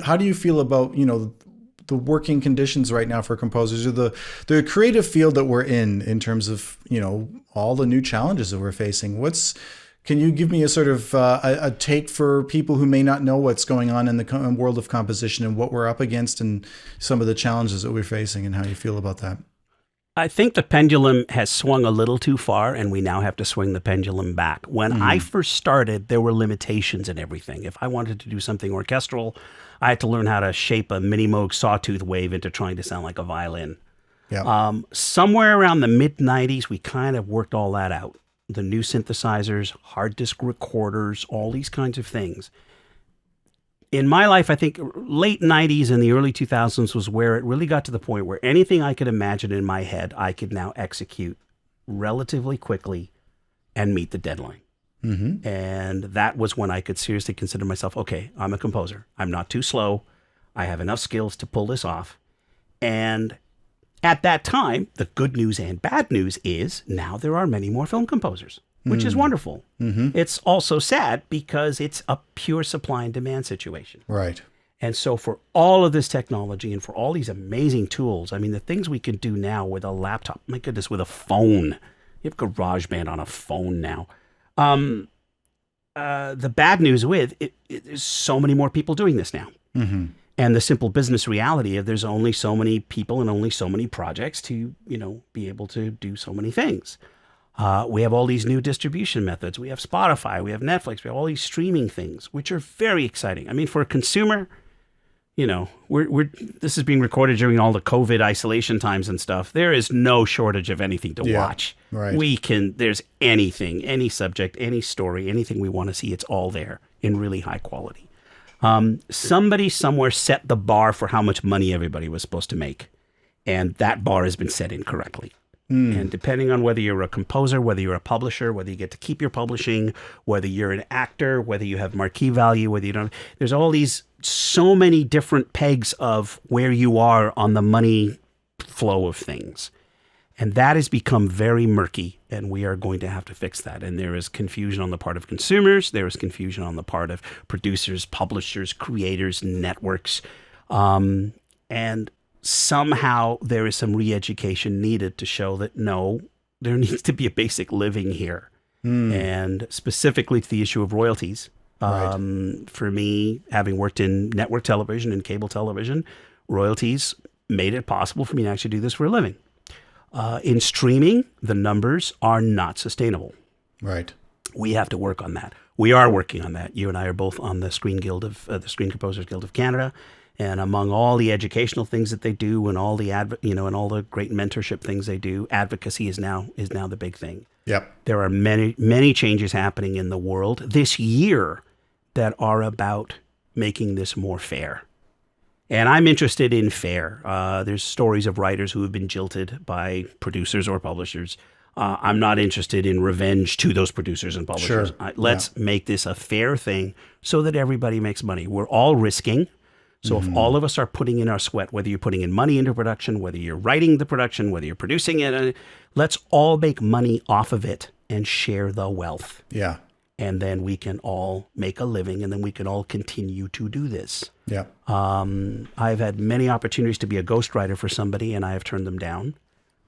[SPEAKER 1] How do you feel about the working conditions right now for composers, or the creative field that we're in terms of all the new challenges that we're facing? Can you give me a sort of a take for people who may not know what's going on in the world of composition and what we're up against and some of the challenges that we're facing, and how you feel about that?
[SPEAKER 2] I think the pendulum has swung a little too far, and we now have to swing the pendulum back. When I first started, there were limitations in everything. If I wanted to do something orchestral, I had to learn how to shape a mini Moog sawtooth wave into trying to sound like a violin.
[SPEAKER 1] Yeah.
[SPEAKER 2] Somewhere around the mid-90s, we kind of worked all that out. the new synthesizers, hard disk recorders, all these kinds of things. In my life, I think late 90s and the early 2000s was where it really got to the point where anything I could imagine in my head, I could now execute relatively quickly and meet the deadline. Mm-hmm. And that was when I could seriously consider myself, okay, I'm a composer. I'm not too slow. I have enough skills to pull this off. And at that time, the good news and bad news is now there are many more film composers, which is wonderful. Mm-hmm. It's also sad because it's a pure supply and demand situation.
[SPEAKER 1] Right.
[SPEAKER 2] And so for all of this technology and for all these amazing tools, I mean, the things we can do now with a laptop, my goodness, with a phone. You have GarageBand on a phone now. The bad news with it, there's so many more people doing this now. Mm-hmm. And the simple business reality of there's only so many people and only so many projects to, be able to do so many things. We have all these new distribution methods. We have Spotify, we have Netflix, we have all these streaming things, which are very exciting. I mean, for a consumer, this is being recorded during all the COVID isolation times and stuff. There is no shortage of anything to watch.
[SPEAKER 1] Right.
[SPEAKER 2] There's anything, any subject, any story, anything we want to see, it's all there in really high quality. Somebody somewhere set the bar for how much money everybody was supposed to make. And that bar has been set incorrectly. And depending on whether you're a composer, whether you're a publisher, whether you get to keep your publishing, whether you're an actor, whether you have marquee value, whether you don't, there's all these, so many different pegs of where you are on the money flow of things. And that has become very murky, and we are going to have to fix that. And there is confusion on the part of consumers. There is confusion on the part of producers, publishers, creators, networks. And somehow there is some re-education needed to show that, no, there needs to be a basic living here. And specifically to the issue of royalties. Right. For me, having worked in network television and cable television, royalties made it possible for me to actually do this for a living. In streaming, the numbers are not sustainable.
[SPEAKER 1] Right.
[SPEAKER 2] We have to work on that. We are working on that. You and I are both on the Screen Guild of the Screen Composers Guild of Canada, and among all the educational things that they do, and all the and all the great mentorship things they do, advocacy is now the big thing.
[SPEAKER 1] Yep. There
[SPEAKER 2] are many changes happening in the world this year that are about making this more fair. And I'm interested in fair. There's stories of writers who have been jilted by producers or publishers. I'm not interested in revenge to those producers and publishers.
[SPEAKER 1] Sure.
[SPEAKER 2] Let's make this a fair thing so that everybody makes money. We're all risking. So if all of us are putting in our sweat, whether you're putting in money into production, whether you're writing the production, whether you're producing it, let's all make money off of it and share the wealth.
[SPEAKER 1] Yeah.
[SPEAKER 2] And then we can all make a living, and then we can all continue to do this.
[SPEAKER 1] Yeah.
[SPEAKER 2] I've had many opportunities to be a ghostwriter for somebody, and I have turned them down.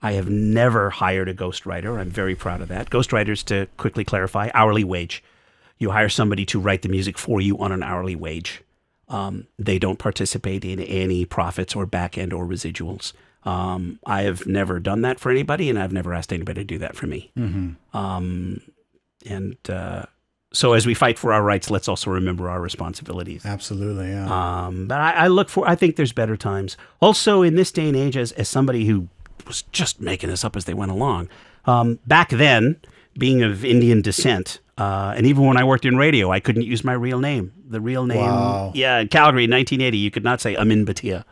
[SPEAKER 2] I have never hired a ghostwriter. I'm very proud of that. Ghostwriters, to quickly clarify, hourly wage. You hire somebody to write the music for you on an hourly wage. They don't participate in any profits or back end or residuals. I have never done that for anybody, and I've never asked anybody to do that for me. So as we fight for our rights, let's also remember our responsibilities.
[SPEAKER 1] Absolutely, yeah.
[SPEAKER 2] But I think there's better times. Also, in this day and age, as somebody who was just making this up as they went along, back then, being of Indian descent, and even when I worked in radio, I couldn't use my real name. The real name, in Calgary in 1980, you could not say Amin Bhatia.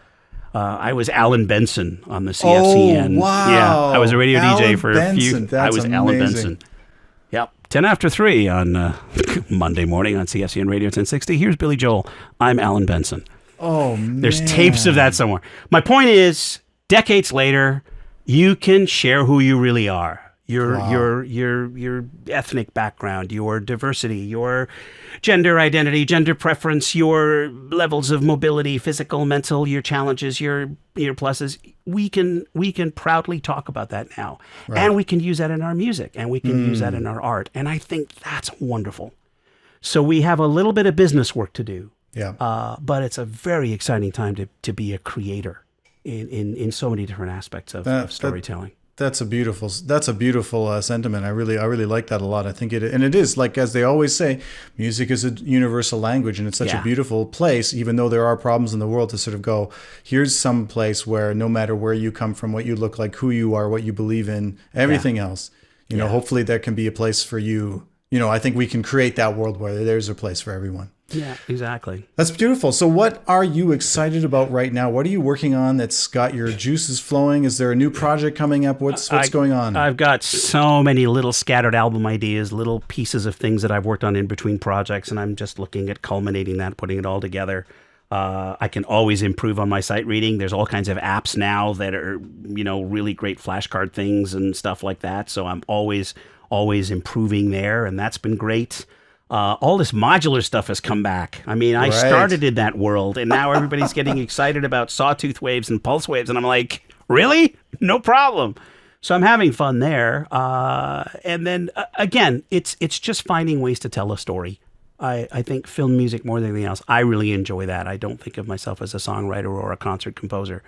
[SPEAKER 2] I was Alan Benson on the CFCN.
[SPEAKER 1] Oh, wow.
[SPEAKER 2] Yeah, I was a radio DJ for
[SPEAKER 1] Benson.
[SPEAKER 2] a few.
[SPEAKER 1] That's
[SPEAKER 2] I was
[SPEAKER 1] amazing.
[SPEAKER 2] Alan Benson. Yep. 10 after 3 on Monday morning on CFCN Radio 1060. Here's Billy Joel. I'm Alan Benson.
[SPEAKER 1] Oh, man.
[SPEAKER 2] There's tapes of that somewhere. My point is, decades later, you can share who you really are. Your ethnic background, your diversity, your gender identity, gender preference, your levels of mobility, physical, mental, your challenges, your pluses. We can proudly talk about that now. Right. And we can use that in our music, and we can use that in our art. And I think that's wonderful. So we have a little bit of business work to do.
[SPEAKER 1] Yeah.
[SPEAKER 2] But it's a very exciting time to be a creator in so many different aspects of storytelling.
[SPEAKER 1] That's a beautiful sentiment. I really like that a lot. I think it is, like, as they always say, music is a universal language, and it's such a beautiful place, even though there are problems in the world, to sort of go, here's some place where no matter where you come from, what you look like, who you are, what you believe in, everything else, hopefully there can be a place for you. I think we can create that world where there's a place for everyone.
[SPEAKER 2] Yeah, exactly.
[SPEAKER 1] That's beautiful. So what are you excited about right now? What are you working on that's got your juices flowing? Is there a new project coming up? What's going on?
[SPEAKER 2] I've got so many little scattered album ideas, little pieces of things that I've worked on in between projects, and I'm just looking at culminating that, putting it all together. I can always improve on my sight reading. There's all kinds of apps now that are, really great flashcard things and stuff like that. So I'm always improving there, and that's been great. All this modular stuff has come back. I mean, I started in that world, and now everybody's getting excited about sawtooth waves and pulse waves, and I'm like, really? No problem. So I'm having fun there. And then, again, it's just finding ways to tell a story. I think film music more than anything else, I really enjoy that. I don't think of myself as a songwriter or a concert composer.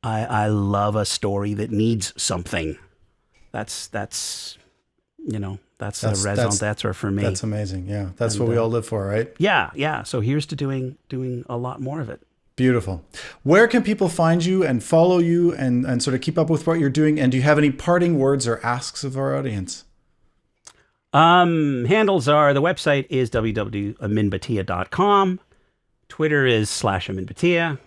[SPEAKER 2] I love a story that needs something. That's a raison d'etre for me.
[SPEAKER 1] That's amazing. Yeah, that's what we all live for, right?
[SPEAKER 2] Yeah. So here's to doing a lot more of it.
[SPEAKER 1] Beautiful. Where can people find you and follow you and sort of keep up with what you're doing? And do you have any parting words or asks of our audience?
[SPEAKER 2] Handles are, the website is www.aminbhatia.com. Twitter is /Amin Bhatia.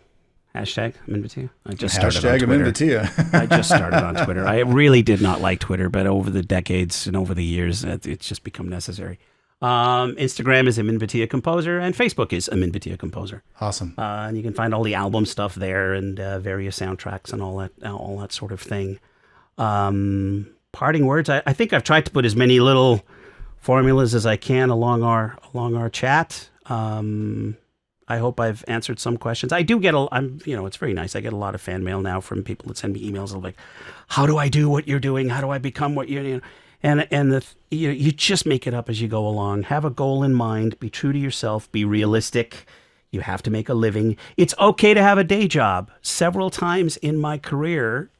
[SPEAKER 2] Hashtag Amin Bhatia. I just started on Twitter.
[SPEAKER 1] Amin Bhatia.
[SPEAKER 2] I just started on Twitter. I really did not like Twitter, but over the decades and over the years, it's just become necessary. Instagram is Amin Bhatia Composer, and Facebook is Amin Bhatia Composer.
[SPEAKER 1] Awesome.
[SPEAKER 2] And you can find all the album stuff there and various soundtracks and all that sort of thing. Parting words. I think I've tried to put as many little formulas as I can along our chat. I hope I've answered some questions. I do get it's very nice. I get a lot of fan mail now from people that send me emails of like, how do I do what you're doing? How do I become what you're doing? And you just make it up as you go along. Have a goal in mind. Be true to yourself. Be realistic. You have to make a living. It's okay to have a day job. Several times in my career,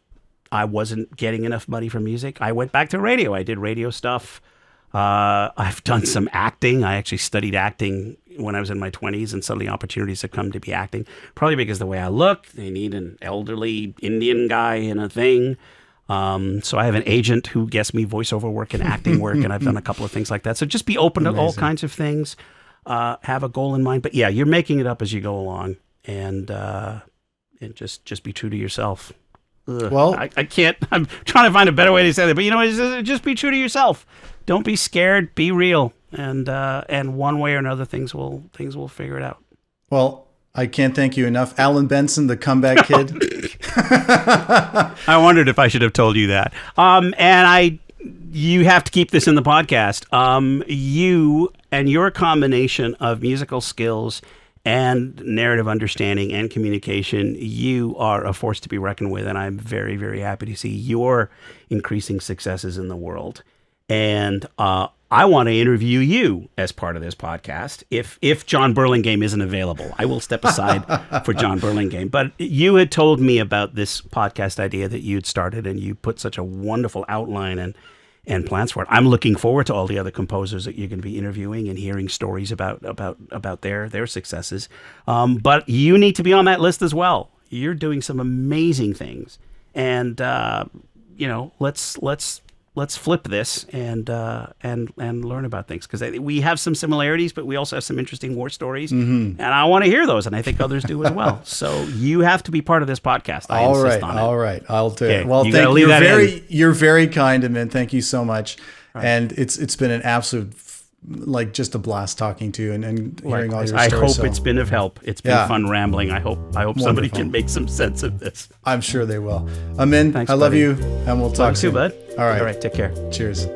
[SPEAKER 2] I wasn't getting enough money from music. I went back to radio. I did radio stuff. I've done some acting. I actually studied acting when I was in my 20s, and suddenly opportunities have come to be acting. Probably because the way I look, they need an elderly Indian guy in a thing. So I have an agent who gets me voiceover work and acting work, and I've done a couple of things like that. So just be open to all kinds of things. Have a goal in mind. But yeah, you're making it up as you go along, and just be true to yourself. Ugh,
[SPEAKER 1] well,
[SPEAKER 2] I can't. I'm trying to find a better way to say that, but just be true to yourself. Don't be scared. Be real, and one way or another, things will figure it out.
[SPEAKER 1] Well, I can't thank you enough, Alan Benson, the comeback kid.
[SPEAKER 2] I wondered if I should have told you that. You have to keep this in the podcast. You and your combination of musical skills and narrative understanding and communication, you are a force to be reckoned with, and I'm very, very happy to see your increasing successes in the world. And I want to interview you as part of this podcast. If John Burlingame isn't available, I will step aside for John Burlingame. But you had told me about this podcast idea that you'd started, and you put such a wonderful outline and plans for it. I'm looking forward to all the other composers that you're going to be interviewing and hearing stories about their successes. But you need to be on that list as well. You're doing some amazing things, and let's flip this and learn about things, because we have some similarities, but we also have some interesting war stories, and I want to hear those, and I think others do as well. So you have to be part of this podcast. I insist on it.
[SPEAKER 1] All right, I'll do it. Well, thank you. You're very kind, Amin. Thank you so much. Right. And it's been an absolute, just a blast talking to you and hearing all your stories.
[SPEAKER 2] I hope it's been of help. It's been fun rambling. I hope somebody can make some sense of this.
[SPEAKER 1] I'm sure they will. Amin, I love you, and we'll talk soon.
[SPEAKER 2] Love you too, bud.
[SPEAKER 1] All right,
[SPEAKER 2] take care.
[SPEAKER 1] Cheers.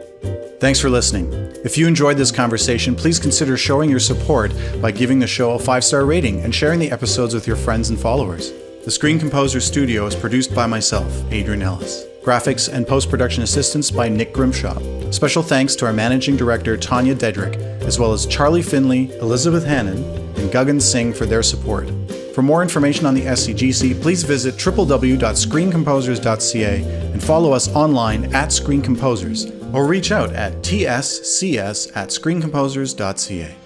[SPEAKER 1] Thanks for listening. If you enjoyed this conversation, please consider showing your support by giving the show a 5-star rating and sharing the episodes with your friends and followers. The Screen Composer Studio is produced by myself, Adrian Ellis. Graphics and post-production assistance by Nick Grimshaw. Special thanks to our managing director, Tanya Dedrick, as well as Charlie Finley, Elizabeth Hannon, and Guggan Singh for their support. For more information on the SCGC, please visit www.screencomposers.ca and follow us online at Screen Composers, or reach out at tscs@screencomposers.ca.